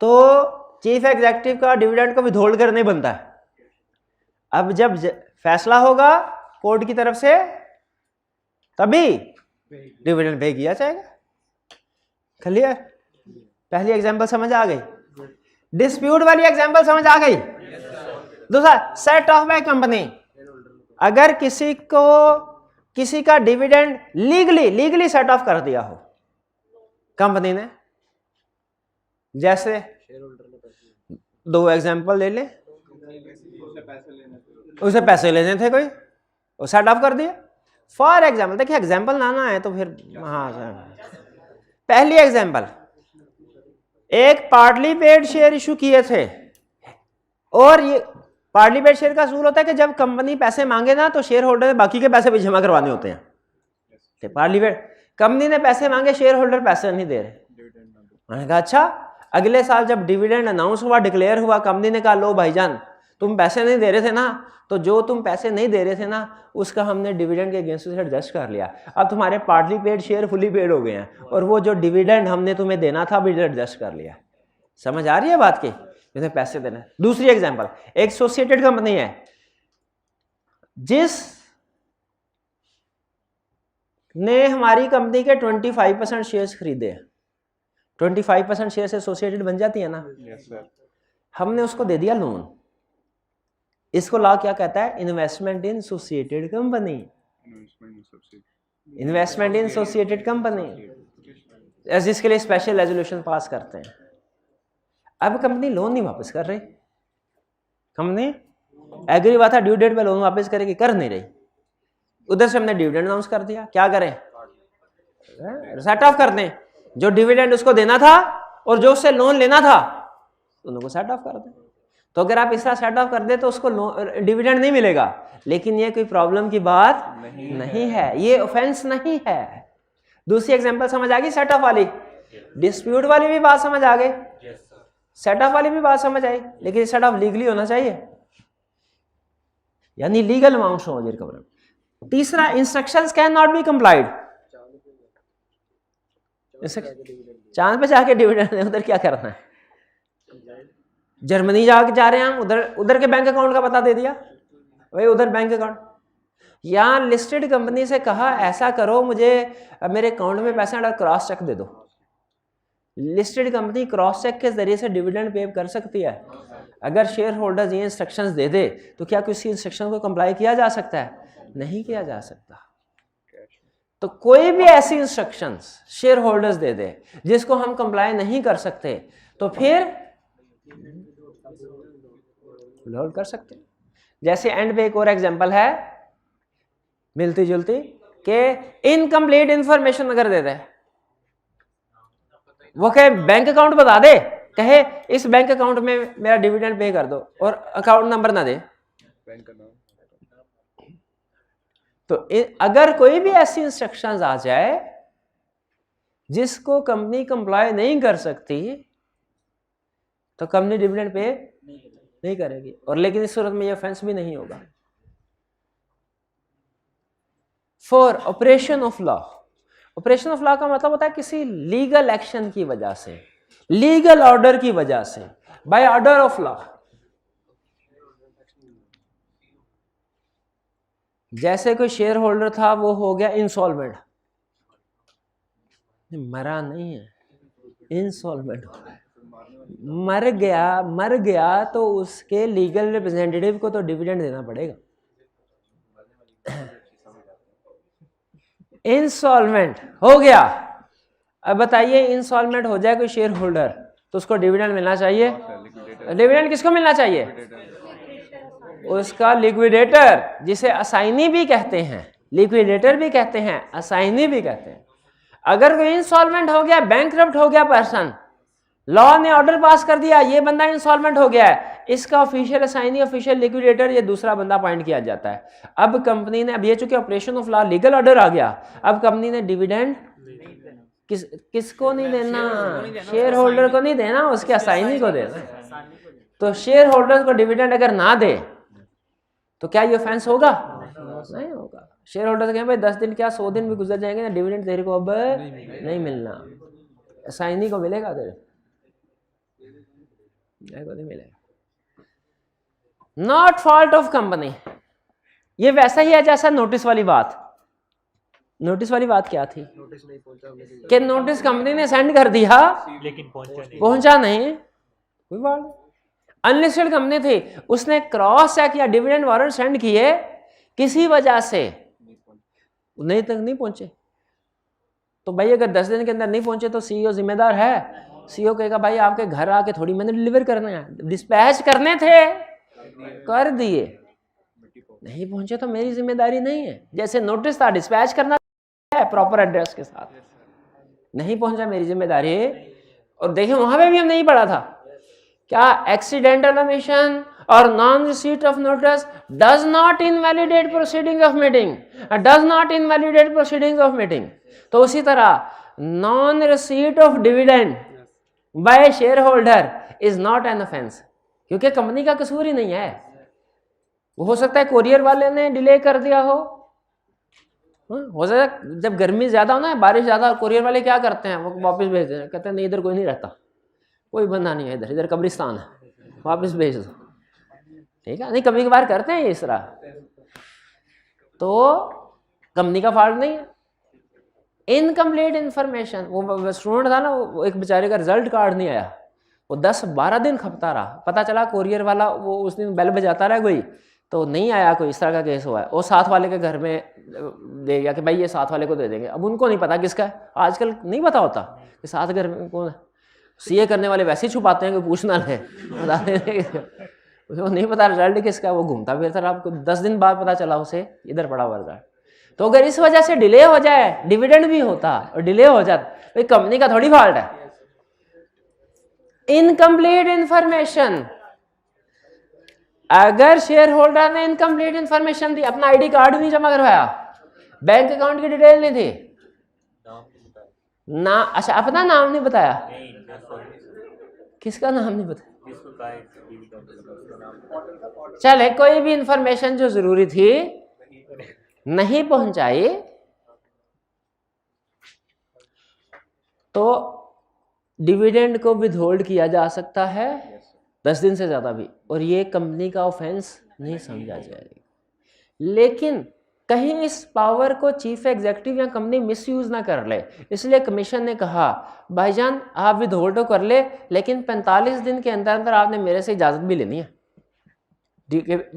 तो चीफ एग्जीक्यूटिव का डिविडेंड को विथहोल्ड करने बनता है। अब जब फैसला होगा कोर्ट की तरफ से तभी डिविडेंड पे किया जाएगा। क्लियर? पहली एग्जांपल समझ आ गई, डिस्प्यूट वाली एग्जांपल समझ आ गई। दूसरा सेट ऑफ बाय कंपनी, अगर किसी को किसी का डिविडेंड लीगली सेट ऑफ कर दिया हो कंपनी ने, जैसे दो एग्जांपल ले लें, उसे पैसे लेने थे कोई, वो सेट ऑफ कर दिया। फॉर एग्जाम्पल, देखिए एग्जाम्पल लाना है तो फिर हाँ, पहली एग्जाम्पल, एक पार्टली पेड शेयर इशू किए थे, और ये पार्टली पेड शेयर का असूल होता है कि जब कंपनी पैसे मांगे ना तो शेयर होल्डर बाकी के पैसे भी जमा करवाने होते हैं। पार्टली पेड, कंपनी ने पैसे मांगे, शेयर होल्डर पैसे नहीं दे रहे, मैंने कहा अच्छा, अगले साल जब डिविडेंड अनाउंस हुआ, डिक्लेयर हुआ, कंपनी ने कहा लो भाईजान तुम पैसे नहीं दे रहे थे ना, तो जो तुम पैसे नहीं दे रहे थे ना उसका हमने डिविडेंड के अगेंस्ट से एडजस्ट कर लिया, अब तुम्हारे partly paid share fully paid हो गए हैं, और वो जो डिविडेंड हमने तुम्हें देना था भी एडजस्ट कर लिया। समझ आ रही है बात की, तुम्हें पैसे देना। दूसरी एग्जांपल, एक एसोसिएटेड कंपनी है जिस ने हमारी कंपनी के 25% शेयर्स खरीदे हैं, 25% शेयर से एसोसिएटेड बन जाती है ना। Yes sir. हमने उसको दे दिया लोन, इसको लॉ क्या कहता है, इन्वेस्टमेंट इन एसोसिएटेड कंपनी, इन्वेस्टमेंट इन एसोसिएटेड कंपनी, जिसके लिए स्पेशल रेजोल्यूशन पास करते हैं। अब कंपनी लोन नहीं वापस कर रही, कंपनी एग्री हुआ था ड्यू डेट पे लोन वापस करेगी, कर नहीं रही, उधर से हमने डिविडेंड अनाउंस कर दिया, क्या करें, सेट ऑफ कर दें, जो डिविडेंड उसको देना था और जो उससे लोन लेना था दोनों को सेट ऑफ कर दें। तो अगर आप इस तरह सेट ऑफ कर दे तो उसको डिविडेंड नहीं मिलेगा, लेकिन ये कोई प्रॉब्लम की बात नहीं है, ये ऑफेंस नहीं है। दूसरी एग्जांपल समझ आ गई सेट ऑफ वाली, डिस्प्यूट वाली भी बात समझ आ गई, सेट ऑफ वाली भी बात समझ आई, लेकिन सेट ऑफ लीगली होना चाहिए, यानी लीगल अमाउंट्स हो रिकवर। तीसरा, instructions can not be complied, चांद पे जाके डिविडेंड उधर क्या करना है, जर्मनी जा रहे हैं हम, उधर के बैंक अकाउंट का पता दे दिया, भाई उधर बैंक अकाउंट, यहाँ लिस्टेड कंपनी से कहा ऐसा करो मुझे मेरे अकाउंट में पैसा डाल, क्रॉस चेक दे दो। लिस्टेड कंपनी क्रॉस चेक के जरिए से डिविडेंड पे कर सकती है। अगर शेयर होल्डर्स ये इंस्ट्रक्शंस दे दे तो क्या किसी इंस्ट्रक्शन को कंप्लाई किया जा सकता है, नहीं किया जा सकता। तो कोई भी ऐसी इंस्ट्रक्शंस शेयर होल्डर्स दे दे जिसको हम कंप्लाई नहीं कर सकते तो फिर होल्ड कर सकते। जैसे एंड पे एक और एग्जांपल है मिलती जुलती कि इनकम्प्लीट इंफॉर्मेशन अगर दे दे, वो कहे बैंक अकाउंट बता दे, कहे इस बैंक अकाउंट में मेरा डिविडेंड पे कर दो और अकाउंट नंबर ना दे, बैंक का नाम, तो अगर कोई भी ऐसी इंस्ट्रक्शंस आ जाए जिसको कंपनी कंप्लाई नहीं कर सकती तो कंपनी डिविडेंड पे नहीं करेगी, और लेकिन इस सूरत में ये ऑफेंस भी नहीं होगा। For operation of law, operation of law का मतलब होता है किसी लीगल एक्शन की वजह से, लीगल ऑर्डर की वजह से, बाय ऑर्डर ऑफ लॉ। जैसे कोई शेयर होल्डर था वो हो गया इंसॉल्वेंट, मरा नहीं है, इंसॉल्वेंट हो गया, मर गया तो उसके लीगल रिप्रेजेंटेटिव को तो डिविडेंड देना पड़ेगा। इंसॉल्वेंट हो गया, अब बताइए इंसॉल्वेंट हो जाए कोई शेयर होल्डर तो उसको डिविडेंड मिलना चाहिए। डिविडेंड किसको मिलना चाहिए, उसका लिक्विडेटर, जिसे असाइनी भी कहते हैं, लिक्विडेटर भी कहते हैं, असाइनी भी कहते हैं। अगर कोई इंसॉल्वेंट हो गया, बैंकरप्ट हो गया पर्सन, लॉ ने ऑर्डर पास कर दिया ये बंदा इंसॉल्वेंट हो गया है, इसका ऑफिशियल असाइनी, ऑफिशियल लिक्विडेटर, ये दूसरा बंदा अपॉइंट किया जाता है। अब कंपनी ने, अब ये चूंकि operation of law legal order आ गया, अब कंपनी ने डिविडेंड किसको नहीं देना, शेयर होल्डर को नहीं देना, उसके असाइनी को देना। तो शेयर होल्डर को डिविडेंड अगर ना दे तो क्या ये ऑफेंस होगा, नहीं होगा। शेयर होल्डर कहें भाई 10 दिन क्या 100 दिन भी गुजर जाएंगे ना, डिविडेंड तेरे को अब नहीं मिलना, असाइनी को मिलेगा, तेरे को नहीं मिलेगा। नॉट फॉल्ट ऑफ कंपनी, ये वैसा ही है जैसा नोटिस वाली बात। नोटिस वाली बात क्या थी, नोटिस नहीं पहुंचा कि नोटिस कंपनी ने सेंड कर दिया लेकिन पहुंचा नहीं, कोई बात नहीं। अनलिस्टेड कंपनी थी, उसने क्रॉस चेक या डिविडेंड वारंट सेंड किए, किसी वजह से नहीं तक नहीं पहुंचे तो भाई अगर 10 दिन के अंदर नहीं पहुंचे तो सीईओ जिम्मेदार है। सीईओ कहेगा भाई आपके घर आके थोड़ी मैंने डिलीवर करने हैं, डिस्पैच करने थे कर दिए, नहीं पहुंचे तो मेरी जिम्मेदारी नहीं है। जैसे नोटिस था डिस्पैच करना है प्रॉपर एड्रेस के साथ, नहीं पहुंचा मेरी जिम्मेदारी है। और देखिए वहां पे भी हम नहीं पढ़ा था क्या एक्सीडेंटल ओमिशन और non receipt of notice does not invalidate proceeding of meeting, does not invalidate proceeding of meeting. तो उसी तरह non receipt of dividend by share holder is not an offence, क्योंकि कंपनी का कसूर ही नहीं है। वो हो सकता है कोरियर वाले ने डिले कर दिया हो सकता है जब गर्मी ज्यादा हो ना, बारिश ज्यादा, कोरियर वाले क्या करते हैं वो वापस भेज देते हैं, कहते हैं नहीं इधर कोई नहीं रहता, कोई बंदा नहीं है इधर, इधर कब्रिस्तान है, वापस भेज दो, ठीक है। नहीं कभी कभार करते हैं इस तरह, तो कंपनी का फॉल्ट नहीं है। इनकम्प्लीट इंफॉर्मेशन, वो स्टूडेंट था ना, वो एक बेचारे का रिजल्ट कार्ड नहीं आया, वो 10-12 दिन खपता रहा, पता चला कोरियर वाला वो उस दिन बेल बजाता रहा कोई, तो नहीं आया, कोई इस तरह का केस हुआ है। वो साथ वाले के घर में दे गया कि भाई ये साथ वाले को दे देंगे, अब उनको नहीं पता किसका है, आजकल नहीं पता होता कि साथ घर में कौन है। सीए करने वाले वैसे ही छुपाते हैं कि पूछना है, उसको नहीं पता रिजल्ट किसका है, वो घूमता फिरता रहा, आपको 10 दिन बाद पता चला उसे इधर पड़ा हुआ रिजल्ट। तो अगर इस वजह से डिले हो जाए, डिविडेंड भी होता और डिले हो जाता, तो कंपनी का थोड़ी फॉल्ट है। इनकम्प्लीट इंफॉर्मेशन, अगर शेयर होल्डर ने इनकम्प्लीट इंफॉर्मेशन दी, अपना आईडी कार्ड नहीं जमा करवाया, बैंक अकाउंट की डिटेल नहीं थी ना, अच्छा अपना नाम नहीं बताया, किसका नाम नहीं बताया, चले कोई भी इंफॉर्मेशन जो जरूरी थी नहीं पहुंचाई, तो डिविडेंड को विथहोल्ड किया जा सकता है 10 दिन से ज्यादा भी, और ये कंपनी का ऑफेंस नहीं समझा जाएगा। लेकिन कहीं इस पावर को चीफ एग्जीक्यूटिव या कंपनी मिसयूज ना कर ले, इसलिए कमीशन ने कहा भाईजान आप विथहोल्ड तो कर ले, लेकिन 45 दिन के अंदर अंदर आपने मेरे से इजाजत भी लेनी है,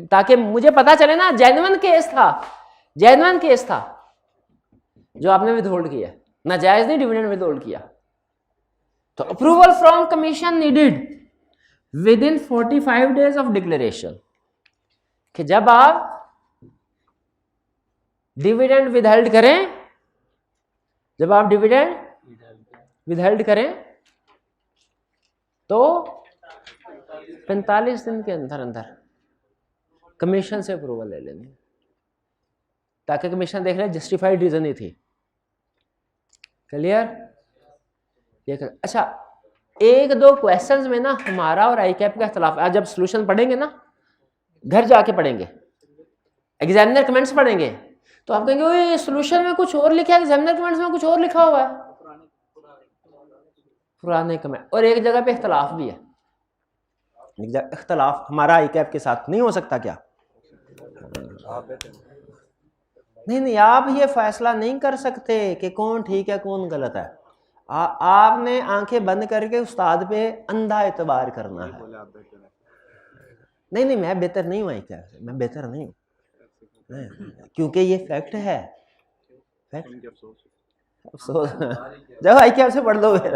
ताकि मुझे पता चले ना जेन्युइन केस था, जेन्युइन केस था जो आपने विथहोल्ड किया, नाजायज नहीं डिविडेंड विथहोल्ड किया। तो approval from commission needed with in 45 days of declaration, कि जब आप डिविडेंड विदहेल्ड करें, जब आप डिविडेंड विदहेल्ड करें तो 45 दिन के अंदर अंदर कमीशन से अप्रूवल ले लेनी, ताकि कमीशन देख ले जस्टिफाइड रीजन ही थी। क्लियर? अच्छा, 1-2 क्वेश्चंस में ना हमारा और आईकैप का इख्तलाफ, आज जब सॉल्यूशन पढ़ेंगे ना, घर जाके पढ़ेंगे, एग्जामिनर कमेंट्स पढ़ेंगे, तो आप कहेंगे ओए सॉल्यूशन में कुछ और लिखा है, एग्जामिनर कमेंट्स में कुछ और लिखा हुआ है, पुराने कमेंट, और एक जगह पे इख्तलाफ भी है। इख्तलाफ हमारा आईकैप के साथ नहीं हो सकता क्या? नहीं, आप ये फैसला नहीं कर सकते कि कौन ठीक है कौन गलत है। आपने आंखें बंद करके उस्ताद पे अंधा एतबार करना है। नहीं, मैं बेहतर नहीं हूँ, क्या मैं बेहतर नहीं हूँ, क्योंकि ये फैक्ट है, फैक्ट। अफसोस जब आई क्या से पढ़ लो फिर।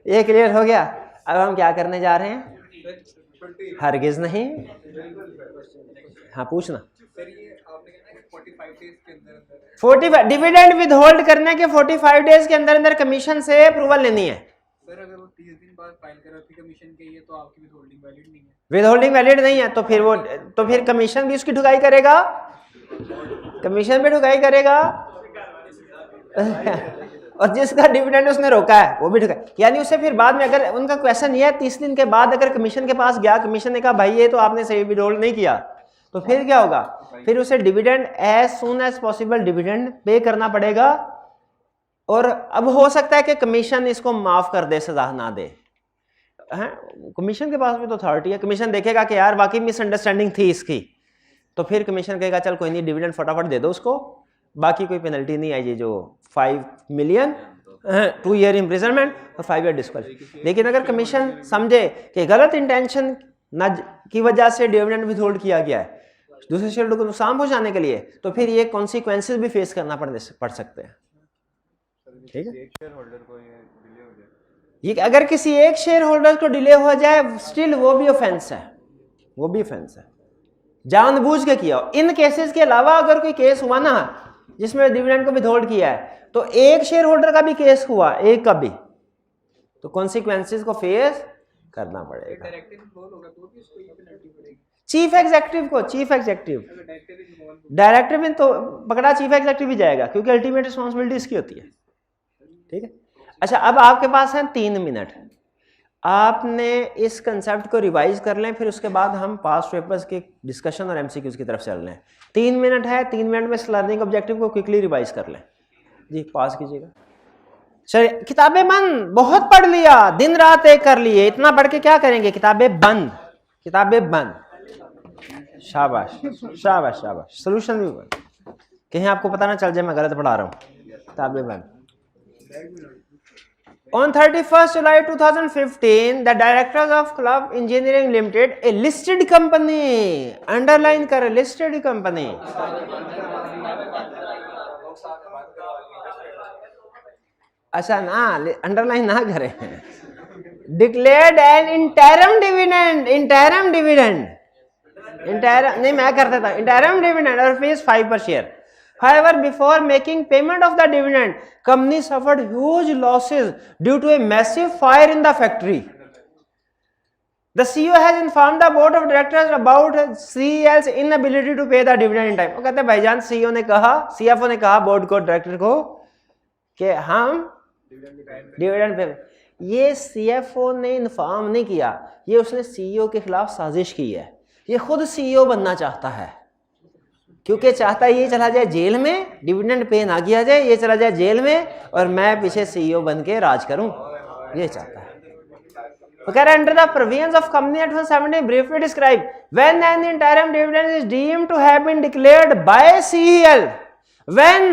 ये क्लियर हो गया। अब हम क्या करने जा रहे हैं? हरगिज नहीं। हाँ पूछना। 45 डिविडेंड विदहोल्ड करने के 45 डेज के अंदर अंदर कमीशन से अप्रूवल लेनी है। सर अगर वो 30 दिन बाद फाइल कराती कमीशन के ये, तो आपकी विदहोल्डिंग वैलिड नहीं है। विदहोल्डिंग वैलिड नहीं है तो फिर वो, तो फिर कमीशन भी उसकी ढुकाई करेगा, कमीशन भी ढुकाई करेगा और जिसका डिविडेंड उसने रोका है वो भी ढुकाई। यानी उसे फिर बाद में, अगर उनका क्वेश्चन ये है 30 दिन के बाद अगर कमीशन के पास गया, कमीशन ने कहा भाई ये तो आपने सही विदहोल्ड नहीं किया, तो फिर क्या होगा? फिर उसे dividend as soon as possible dividend pay करना पड़ेगा। और अब हो सकता है कि कमीशन इसको माफ कर दे, सजा ना दे। कमीशन के पास भी तो अथॉरिटी है, कमीशन देखेगा कि यार वाकई मिसअंडरस्टैंडिंग थी इसकी, तो फिर कमीशन कहेगा चल कोई नहीं डिविडेंड फटाफट दे दो उसको, बाकी कोई पेनल्टी नहीं आई, जो 5 मिलियन 2 ईयर इम्प्रिजनमेंट और 5 ईयर डिस्क्वालिफिकेशन। लेकिन अगर कमीशन समझे कि गलत इंटेंशन की वजह से डिविडेंड विथहोल्ड किया गया है, दूसरे शेयर होल्डर को नुकसान पहुंचाने के लिए, तो फिर ये कॉन्सिक्वेंसेस भी फेस करना पड़ सकते हैं। ठीक है, एक शेयर होल्डर को ये डिले हो जाए, ये अगर किसी एक शेयर होल्डर को डिले हो जाए स्टिल वो भी ऑफेंस है, वो भी ऑफेंस है, जानबूझ के किया हो। इन केसेस के अलावा अगर कोई केस हुआ ना जिसमें डिविडेंड को विथहोल्ड किया है, तो एक शेयर होल्डर का भी केस हुआ, एक का भी, तो कॉन्सिक्वेंसेस को फेस करना पड़ेगा। डायरेक्टर इन्वॉल्व होगा तो भी उसको ये पेनल्टी पड़ेगी। चीफ एग्जेक्टिव को, चीफ एग्जेक्टिव, अगर डायरेक्टर इन्वॉल्व डायरेक्टर में तो पकड़ा चीफ एग्जेक्टिव ही जाएगा, क्योंकि अल्टीमेट रिस्पॉन्सिबिलिटी इसकी होती है। ठीक है, अच्छा अब आपके पास है 3 मिनट, आपने इस कंसेप्ट को रिवाइज कर लें, फिर उसके बाद हम पास्ट पेपर्स के डिस्कशन और एमसीक्यूज की तरफ चल लें। 3 मिनट है, 3 मिनट में इस लर्निंग ऑब्जेक्टिव को क्विकली रिवाइज कर लें। जी पास कीजिएगा। चलिए, किताबें बंद, बहुत पढ़ लिया, दिन रात एक कर लिए, इतना पढ़ के क्या करेंगे? किताबें बंद, किताबें बंद। शाबाश शाबाश शाबाश। सोल्यूशन भी बंद, कहीं आपको पता ना चल जाए मैं गलत पढ़ा रहा हूँ। किताबें बंद। On 31st July 2015, the directors of Club Engineering Limited, a listed company, underline कर, listed company, अच्छा ना अंडरलाइन ना करें, declared an interim dividend, interim dividend, interim नहीं मैं कर देता, interim dividend और fees 5 per share. However, before making payment of the dividend, company suffered huge losses due to a massive fire in the factory. The CEO has informed the board of directors about CEL's inability to pay the dividend in time. वो कहते हैं भाईजान CEO ने कहा, CFO ने कहा board को, director को कि हम डिविडेंड पे, ये CFO ने इन्फॉर्म नहीं किया, ये उसने CEO के खिलाफ साजिश की है। ये खुद CEO बनना चाहता है, क्योंकि चाहता है ये चला जाए जेल में, डिविडेंड पे ना किया जाए, ये चला जाए जेल में और मैं पीछे CEO बन के राज करूं, ये चाहता है। वो कह रहा है, under the provisions of company act 170 briefly describe when an interim dividend is deemed to have been declared by CEL when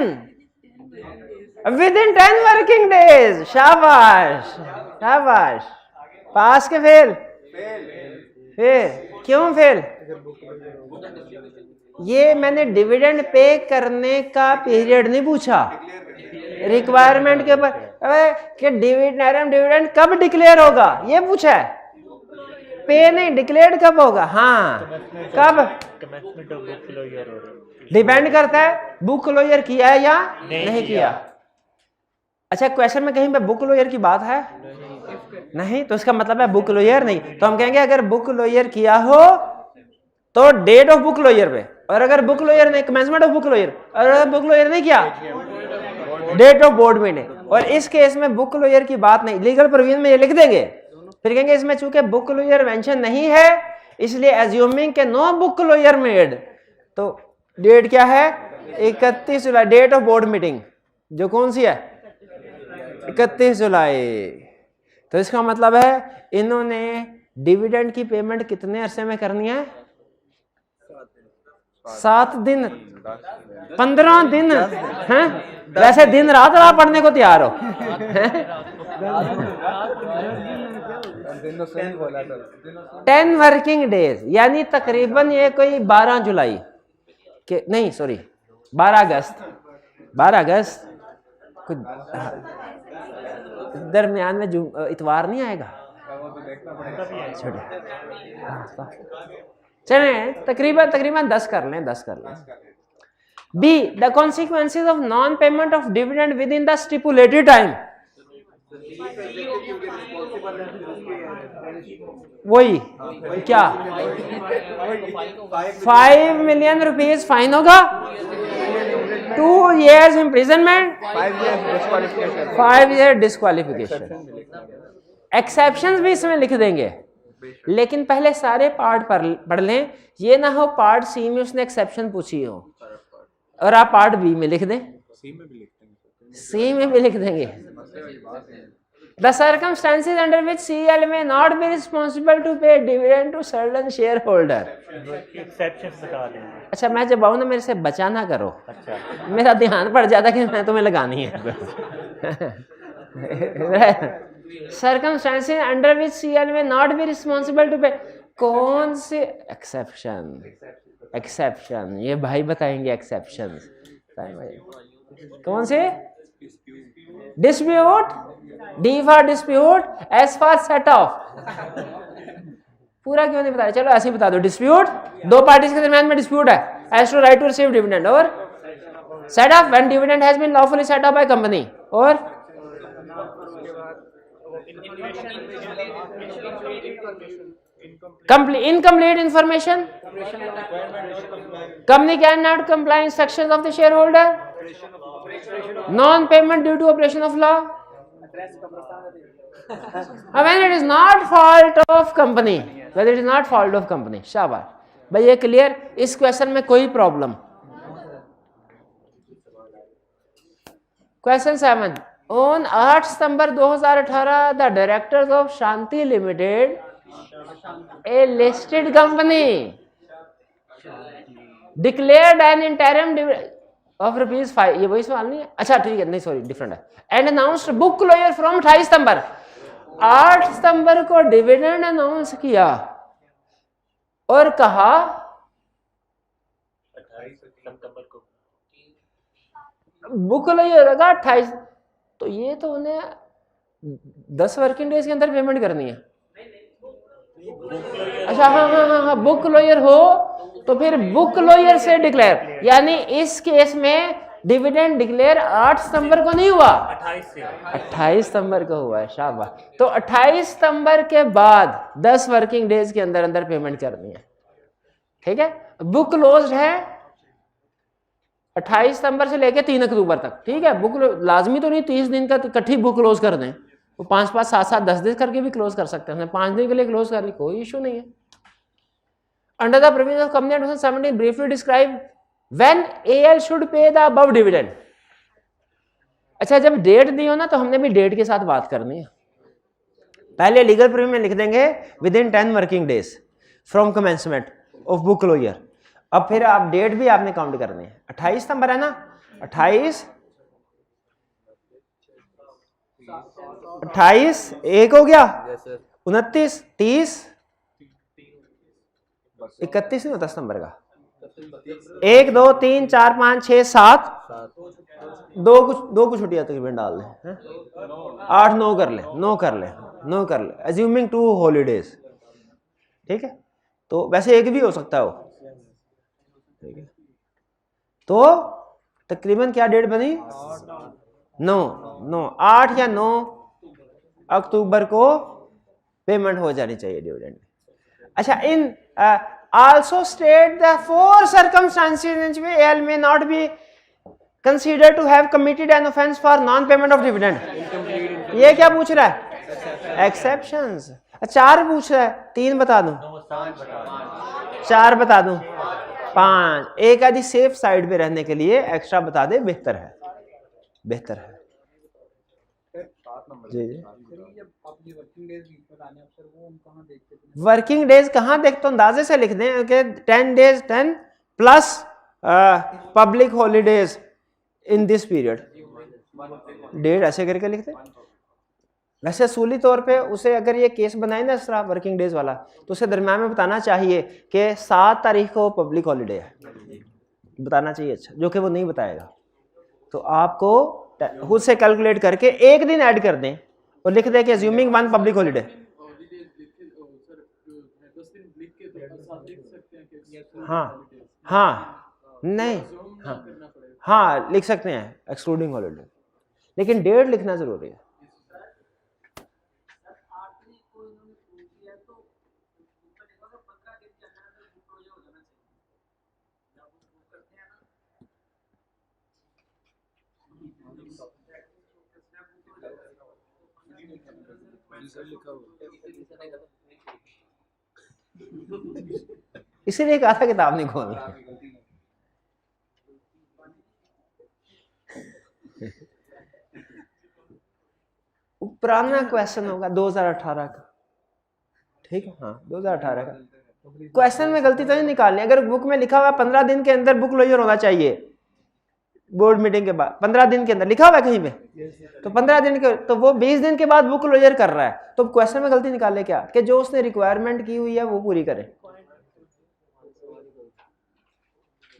within 10 working days. शाबाश शाबाश। पास के फेल? फेल। क्यों फेल? ये मैंने डिविडेंड पे करने का पीरियड नहीं पूछा, रिक्वायरमेंट के ऊपर कि डिविडेंड कब डिक्लेयर होगा ये पूछा है, पे नहीं, डिक्लेयर कब होगा। हाँ कब? डिपेंड करता है बुक क्लोजर किया है या नहीं किया। अच्छा क्वेश्चन में कहीं पे बुक क्लोजर की बात है नहीं, तो इसका मतलब है बुक क्लोजर नहीं। तो हम कहेंगे अगर बुक क्लोजर किया हो तो डेट ऑफ बुक क्लोजर पे, और अगर बुक क्लोजर नहीं, कमेंसमेंट ऑफ बुक क्लोजर, और अगर बुक क्लोजर नहीं किया, डेट ऑफ बोर्ड मीटिंग। और इस केस में बुक क्लोजर की बात नहीं, लीगल प्रोविजन में ये लिख देंगे, फिर कहेंगे इसमें चूंकि बुक क्लोजर मेंशन नहीं है इसलिए एज्यूमिंग के नो बुक क्लोजर मेड, तो डेट क्या है? 31 जुलाई, डेट ऑफ बोर्ड मीटिंग, जो कौन सी है? 31 जुलाई। तो इसका मतलब है इन्होंने डिविडेंड की पेमेंट कितने अरसे में करनी है? 7 दिन, 15 दिन हैं? वैसे दिन रात राह पढ़ने को तैयार हो। 10 वर्किंग डेज, यानी तकरीबन ये कोई 12 जुलाई के नहीं, सॉरी 12 अगस्त, 12 अगस्त कुछ दरमियान में इतवार नहीं आएगा, चले तकरीबन 10 कर लें, 10 कर लें। B, the consequences of non payment of dividend within the stipulated time. वही क्या? 5 मिलियन रुपीज फाइन होगा, 2 years imprisonment, 5 year disqualification. Exceptions भी इसमें लिख देंगे, लेकिन पहले सारे पार्ट पढ़ लें, ये ना हो पार्ट सी में उसने एक्सेप्शन पूछी हो और आप पार्ट बी में लिख दें, सी में भी लिख देंगे। The circumstances under which CEL may not be responsible to pay dividend to certain shareholder. Exceptions बता देंगे। अच्छा मैं जब आऊँ ना मेरे से बचा ना करो, अच्छा मेरा ध्यान पड़ जाता कि मैं तुम्हें लगानी है। Circumstances under which CEL may not be responsible to pay, कौन से एक्सेप्शन? एक्सेप्शन, ये भाई बताएंगे एक्सेप्शन। कौन से? Dispute, D for dispute, S for set of. पूरा क्यों नहीं बताया? चलो ऐसे ही बता दो। डिस्प्यूट, दो पार्टीज के दरमियान में डिस्प्यूट है, as to right to receive dividend, और set off when dividend has been lawfully set off by company, और incomplete information, company cannot comply instructions of the shareholder, non-payment due to operation of law, when it is not fault of company, whether it is not fault of company। शाबाश भाई, ये clear? इस question में कोई problem? Question 7, on 8 September 2018 the directors of Shanti Limited, a listed company, declared an interim dividend of ₹5। ये वही सवाल नहीं है? अच्छा ठीक है, नहीं सॉरी डिफरेंट है। And announced book closure from 28 सितंबर, 8 सितंबर को डिविडेंड अनाउंस किया और कहा 28 सितंबर को बुक क्लोजर होगा 28, तो ये तो उन्हें 10 वर्किंग डेज के अंदर पेमेंट करनी है। अच्छा हाँ, बुक क्लोजर हो तो फिर बुक क्लोजर से डिक्लेयर, यानी इस केस में डिविडेंड डिक्लेयर 8 सितंबर को नहीं हुआ, 28 सितंबर को हुआ है। शाबाश। तो 28 सितंबर के बाद 10 वर्किंग डेज के अंदर अंदर पेमेंट करनी है। ठीक है, बुक क्लोज्ड है 28 सितंबर से लेके 3 अक्टूबर तक। ठीक है, बुक लाजमी तो नहीं 30 दिन का इकट्ठी बुक क्लोज कर दें, वो 5-5, 7-7, 10 दिन करके भी क्लोज कर सकते हैं। 5 दिन के लिए क्लोज करनी कोई इशू नहीं है। Under the provision of company 2017 briefly describe when AL should pay the above dividend. अच्छा, जब डेट दी हो ना तो हमने भी डेट के साथ बात करनी है। पहले लीगल प्रोविजन में लिख देंगे within 10 working days from commencement of book closure. अब फिर आप डेट भी आपने काउंट करनी है। 28 सितंबर है ना, 28 एक हो गया, 29, 30, 31 नहीं होता सितंबर का। 1, 2, 3, 4, 5, 6, 7, दो कुछ छुट्टियां तकरीबन डाल लें, 8, 9 कर ले, 9 कर ले अज्यूमिंग 2 हॉलीडेज। ठीक है, तो वैसे एक भी हो सकता है वो। ठीक है, तो तकरीबन क्या डेट बनी? 8 या 9 अक्टूबर को पेमेंट हो जानी चाहिए डिविडेंड। अच्छा, इन also state the 4 circumstances in which AL may not be considered to have committed an offense for non payment of dividend। ये क्या पूछ रहा है? एक्सेप्शंस। 4 पूछ रहा है, 3 बता दूं, 4 बता दूं, 5, एक आदि सेफ साइड पे रहने के लिए एक्स्ट्रा बता दे, बेहतर है। जी वर्किंग डेज कहाँ देखते हो? अंदाजे से लिख दें कि 10 days 10 plus public holidays in this period, date ऐसे करके लिखते हैं। वैसे असूली तौर पे उसे अगर ये केस बनाए ना इस तरह वर्किंग डेज वाला, तो उसे दरम्यान में बताना चाहिए कि 7 तारीख को पब्लिक हॉलीडे है, बताना चाहिए। अच्छा, जो कि वो नहीं बताएगा, तो आपको खुद से कैलकुलेट करके एक दिन ऐड कर दें और लिख दें कि अज्यूमिंग 1 पब्लिक हॉलीडे। हाँ नहीं, हाँ लिख सकते हैं एक्सक्लूडिंग हॉलीडे, लेकिन डेट लिखना जरूरी है। इसीलिए कहा था किताब नहीं खोलनी। पुराना क्वेश्चन होगा 2018 का। ठीक है, हाँ 2018 का क्वेश्चन में गलती तो नहीं निकालनी। अगर बुक में लिखा हुआ 15 दिन के अंदर बुक क्लोजर होना चाहिए, बोर्ड मीटिंग के बाद 15 दिन के अंदर लिखा हुआ है कहीं पे, तो 15 दिन के, तो वो 20 दिन के बाद बुक क्लोजर कर रहा है, तो क्वेश्चन में गलती निकाले क्या कि जो उसने रिक्वायरमेंट की हुई है वो पूरी करे।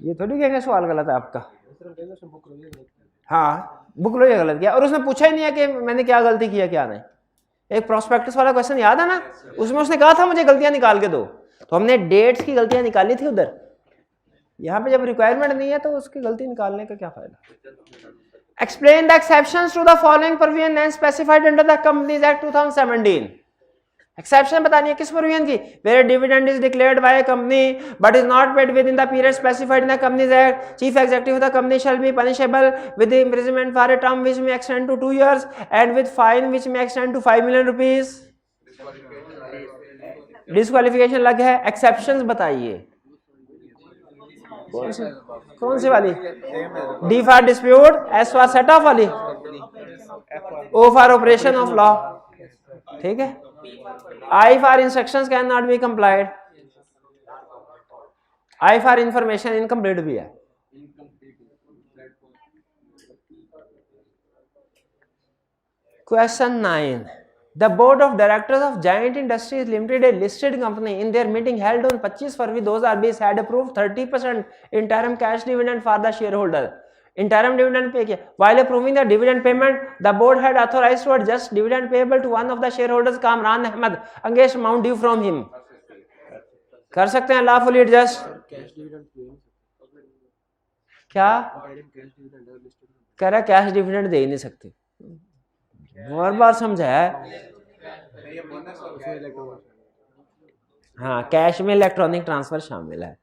ये थोड़ी कहेंगे सवाल गलत है आपका। हाँ, बुक लो ये गलत किया, और उसने पूछा ही नहीं है कि मैंने क्या गलती किया क्या नहीं। एक प्रोस्पेक्टस वाला क्वेश्चन याद है ना, उसमें उसने कहा था मुझे गलतियां निकाल के दो, तो हमने डेट्स की गलतियां निकाली थी उधर। यहाँ पे जब रिक्वायरमेंट नहीं है तो उसकी गलती निकालने का क्या फायदा। Explain the exceptions to the following provision and specified under the companies act 2017। Exception बतानी है किस प्रोविजन की, where dividend is declared by a company but is not paid within the period specified in the companies act, chief executive of the company shall be punishable with imprisonment for a term which may extend to 2 years and with fine which may extend to 5 million rupees। Disqualification लग है। Exceptions बताइए कौन सी वाली, D for dispute, S for set off वाली, O for operation of law, ठीक है। I for instructions can not be complied, I for information incomplete भी है। Question 9, The board of directors of Giant Industries Limited, a listed company, in their meeting held on 25 February 2020 had approved 30% interim cash dividend for the shareholder. Interim dividend pay किया. While approving the dividend payment, the board had authorized to adjust dividend payable to one of the shareholders, Kamran Ahmed, against amount due from him. कर सकते हैं lawfully adjust. क्या? कह रहा cash dividend दे ही नहीं सकते। बार समझाया है। हाँ, कैश में इलेक्ट्रॉनिक ट्रांसफर शामिल है,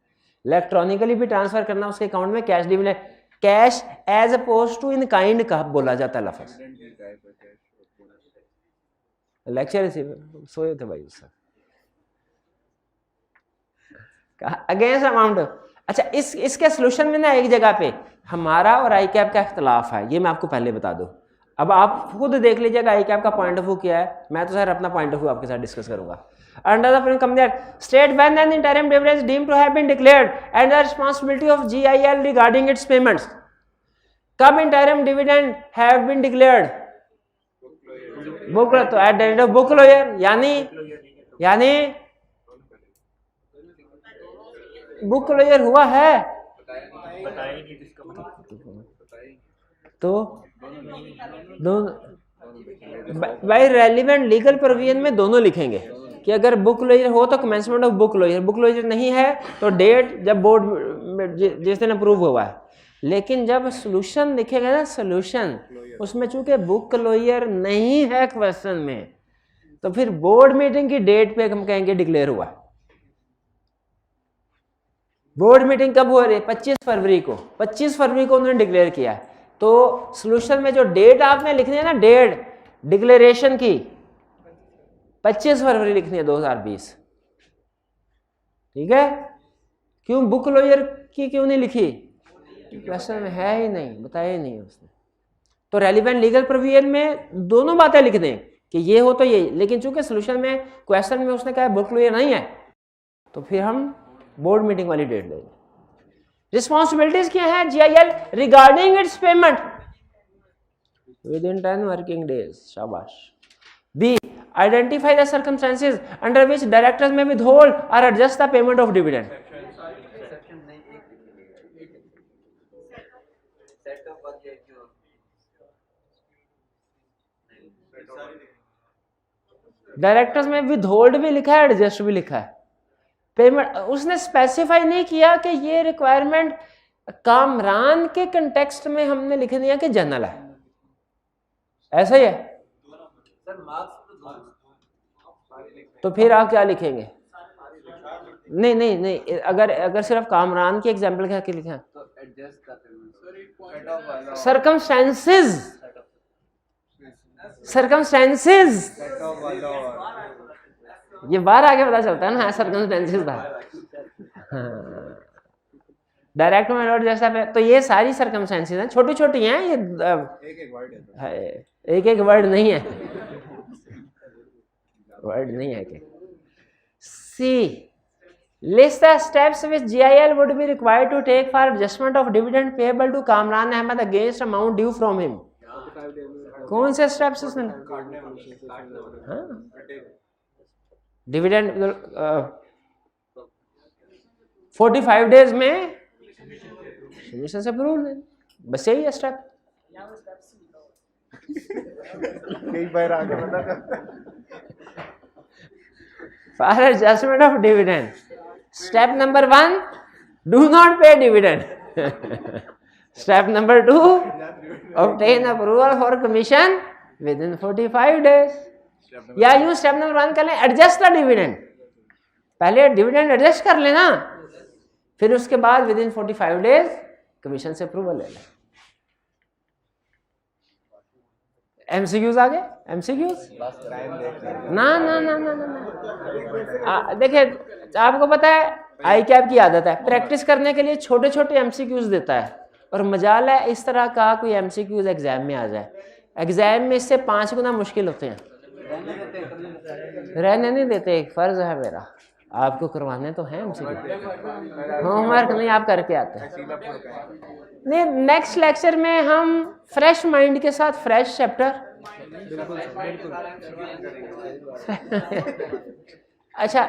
इलेक्ट्रॉनिकली भी ट्रांसफर करना उसके अकाउंट में। Cash dividend, cash as opposed to in kind का बोला जाता है लफ्ज। लेक्चर सोए थे भाई उससे अगेंस्ट अमाउंट। अच्छा, इसके सोल्यूशन में ना एक जगह पे हमारा और आई कैप का इख्तलाफ है, ये मैं आपको पहले बता दूं। अब आप खुद देख लीजिएगा आई कैप का पॉइंट ऑफ व्यू क्या है, मैं तो सर अपना पॉइंट ऑफ व्यू आपके साथ डिस्कस करूंगा। Under the company act state when an interim dividend is deemed to have been declared and the responsibility of GIL regarding its payments. कब interim dividend have been declared? Book तो at the end of book closure, यानी book closure हुआ है तो भाई relevant legal provision में दोनों लिखेंगे कि अगर बुक क्लोजर हो तो commencement of book closure, book closure नहीं है तो डेट जब बोर्ड जिस दिन अप्रूव हुआ है। लेकिन जब सोल्यूशन लिखेगा ना, सोल्यूशन उसमें चूंकि बुक क्लोजर नहीं है क्वेश्चन में, तो फिर बोर्ड मीटिंग की डेट पे हम कहेंगे डिक्लेयर हुआ। बोर्ड मीटिंग कब हो रही है? 25 फरवरी को। 25 फरवरी को उन्होंने डिक्लेयर किया, तो सोल्यूशन में जो डेट आपने लिखनी है ना, डेट डिक्लेरेशन की 25 फरवरी लिखनी है 2020, ठीक है। क्यों बुक क्लोजर की क्यों नहीं लिखी? क्वेश्चन में है ही नहीं, बताया ही नहीं उसने। तो रेलिवेंट लीगल प्रोविजन में दोनों बातें लिख दें कि ये हो तो ये, लेकिन चूंकि सोल्यूशन में क्वेश्चन में उसने कहा बुक क्लोजर नहीं है, तो फिर हम बोर्ड मीटिंग वाली डेट लेंगे। रिस्पॉन्सिबिलिटीज क्या है GIL regarding its payment within 10 working days. शाबाश। B, identify the circumstances under which directors may withhold or adjust the payment of dividend. Directors may withhold भी लिखा है, एडजस्ट भी लिखा है। पेमेंट उसने स्पेसिफाई नहीं किया कि ये रिक्वायरमेंट कामरान के कंटेक्स्ट में हमने लिख दिया कि जनरल है, ऐसा ही है। तो फिर आप क्या लिखेंगे? नहीं, अगर सिर्फ कामरान की एग्जांपल क्या लिखा, सर्कमस्टेंसेस ये बाहर आके पता चलता है ना, सर्कमस्टेंसेस था। डायरेक्ट में नोट जैसा पे, तो ये सारी सर्कमस्टेंसेस हैं, छोटी छोटी हैं ये, एक वर्ड नहीं है, वर्ड नहीं है। C, list the steps which GIL would be required to take for adjustment of dividend payable to Kamran Ahmed against amount due from him. कौन से स्टेप्स उसने? डिविडेंड 45 डेज में कमीशन से अप्रूवल, बस यही है स्टेप। कई बार आगे बता For adjustment of dividend, step number 1, do not pay dividend. Step number 2, obtain approval for commission within 45 days. या यूं स्टेप नंबर 1 कर लें, एडजस्ट द डिविडेंड, पहले डिविडेंड एडजस्ट कर लेना, फिर उसके बाद विद इन 45 डेज कमीशन से अप्रूवल ले लें। एमसीक्यूज आ गए, एमसीक्यूज ना ना ना ना ना, देखिए आपको पता है आई कैप की आदत है प्रैक्टिस करने के लिए छोटे छोटे एमसीक्यूज देता है, और मजाल है इस तरह का कोई एमसीक्यूज एग्जाम में आ जाए। एग्जाम में इससे 5 गुना मुश्किल होते हैं, रहने नहीं देते। एक फर्ज है मेरा, आपको करवाने तो हैं एमसीक्यू, होमवर्क नहीं आप करके आते हैं। नहीं, नेक्स्ट लेक्चर में हम फ्रेश माइंड के साथ फ्रेश चैप्टर अच्छा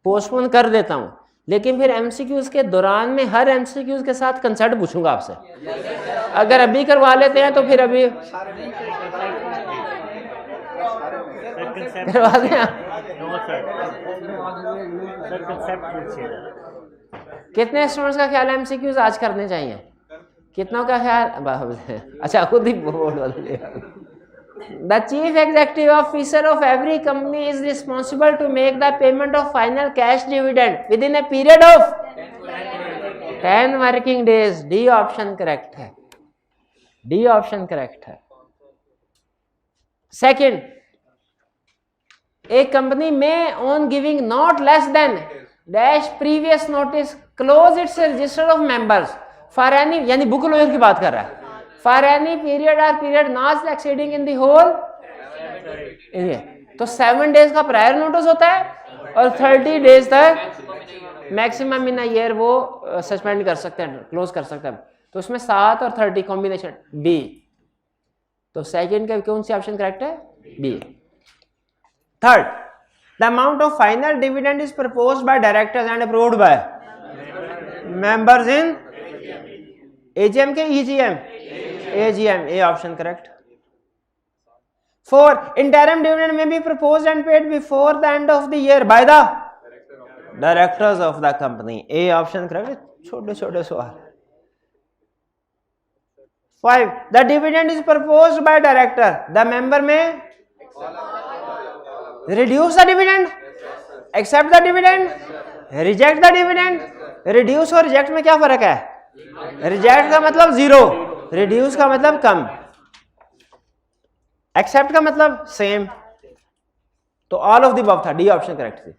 पोस्टपोन कर देता हूं, लेकिन फिर एमसीक्यूज के दौरान में हर एमसीक्यूज के साथ कंसल्ट पूछूंगा आपसे। अगर अभी करवा लेते हैं तो फिर अभी करवा दें आप। कितने स्टूडेंट्स का ख्याल है एमसीक्यूज आज करने चाहिए? कितनों का ख्याल? अच्छा खुद ही बोर्ड वाले। The chief executive officer of every company is responsible to make the payment of final cash dividend within a period of 10 working days. D option correct है, डी ऑप्शन करेक्ट है। Second, a company may on giving not less than dash previous notice close its register of members for any, यानी book lawyer की बात कर रहा है, for any period or period not exceeding in the whole, तो 7 days का prior notice होता है और 30 days तक मैक्सिमम इन ईयर वो सस्पेंड कर सकते हैं, क्लोज कर सकते हैं। तो उसमें 7 और 30 कॉम्बिनेशन बी, तो सेकंड का कौन सी ऑप्शन करेक्ट है? B. Third, the amount of final dividend is proposed by directors and approved by members in AGM के EGM, AGM, A option correct. 4, interim dividend may be proposed and paid before the end of the year by the directors of the company, A option correct. छोटे छोटे सवाल। 5, the dividend is proposed by director, the member may reduce the dividend, accept the dividend, reject the dividend। reduce और reject में क्या फर्क है? reject का मतलब जीरो, reduce का मतलब कम, accept का मतलब सेम। तो all of the above था, डी ऑप्शन करेक्ट थी।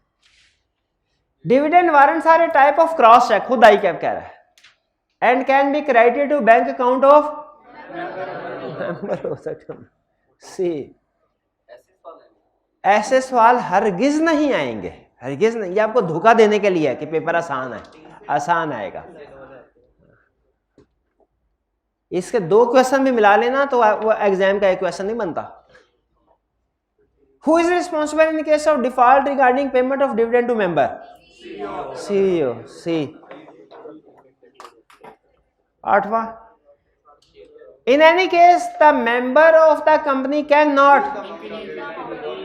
Dividend warrants are a type of cross cheque, खुद आई कैप कह रहा है, and can be credited to bank account of member हो सकता। सी, ऐसे सवाल हरगिज नहीं आएंगे, हरगिज नहीं, ये आपको धोखा देने के लिए है कि पेपर आसान है, आसान आएगा। इसके 2 क्वेश्चन भी मिला लेना तो वो एग्जाम का एक क्वेश्चन नहीं बनता। Who is responsible in case of default regarding payment of dividend to member? CEO. C. 8वां, in any case the member of the company can not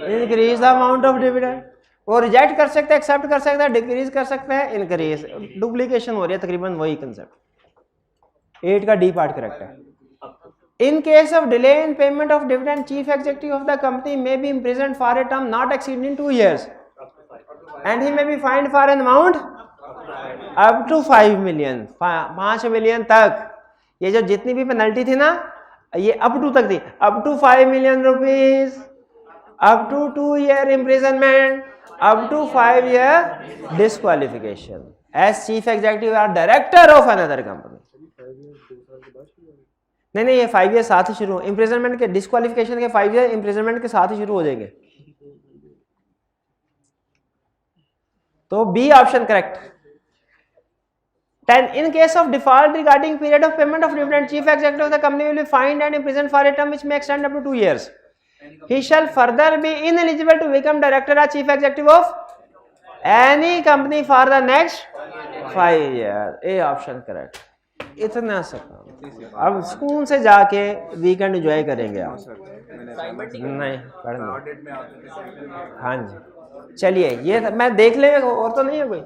increase the amount of dividend. वो reject कर सकते हैं, accept कर सकते हैं, decrease कर सकते हैं, इंक्रीज। डुप्लीकेशन हो रही है तकरीबन वही कंसेप्ट। 8 का डी पार्ट करेक्ट है। In case of delay in payment of dividend chief executive of the company may be imprisoned for a term not exceeding 2 years and he may be fined for an amount up to 5 million, 5 million तक। ये जो जितनी भी penalty थी ना, ये up to तक थी, up to 5 million rupees, up to 2 year imprisonment, up to 5 year disqualification as chief executive or director of another company। नहीं, ये 5 year साथ ही शुरू, imprisonment के disqualification के 5 year imprisonment के साथ ही शुरू हो जाएंगे। तो B option correct. 10, in case of default regarding period of payment of dividend, chief executive of the company will be fined and imprisoned for a term which may extend up to 2 years। He shall further be ineligible to become director or chief executive of any company for the next 5 यार, A option correct. इतना सा काम, अब सुकून से जाके weekend enjoy करेंगे आप। नहीं पढ़ना, ऑडिट में आप हाँ जी चलिए, ये मैं देख लेंगे, और तो नहीं है कोई?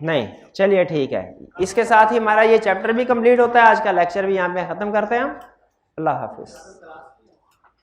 नहीं, चलिए ठीक है। इसके साथ ही हमारा ये चैप्टर भी कंप्लीट होता है, आज का लेक्चर भी यहाँ पे ख़त्म करते हैं हम। अल्लाह हाफिज़।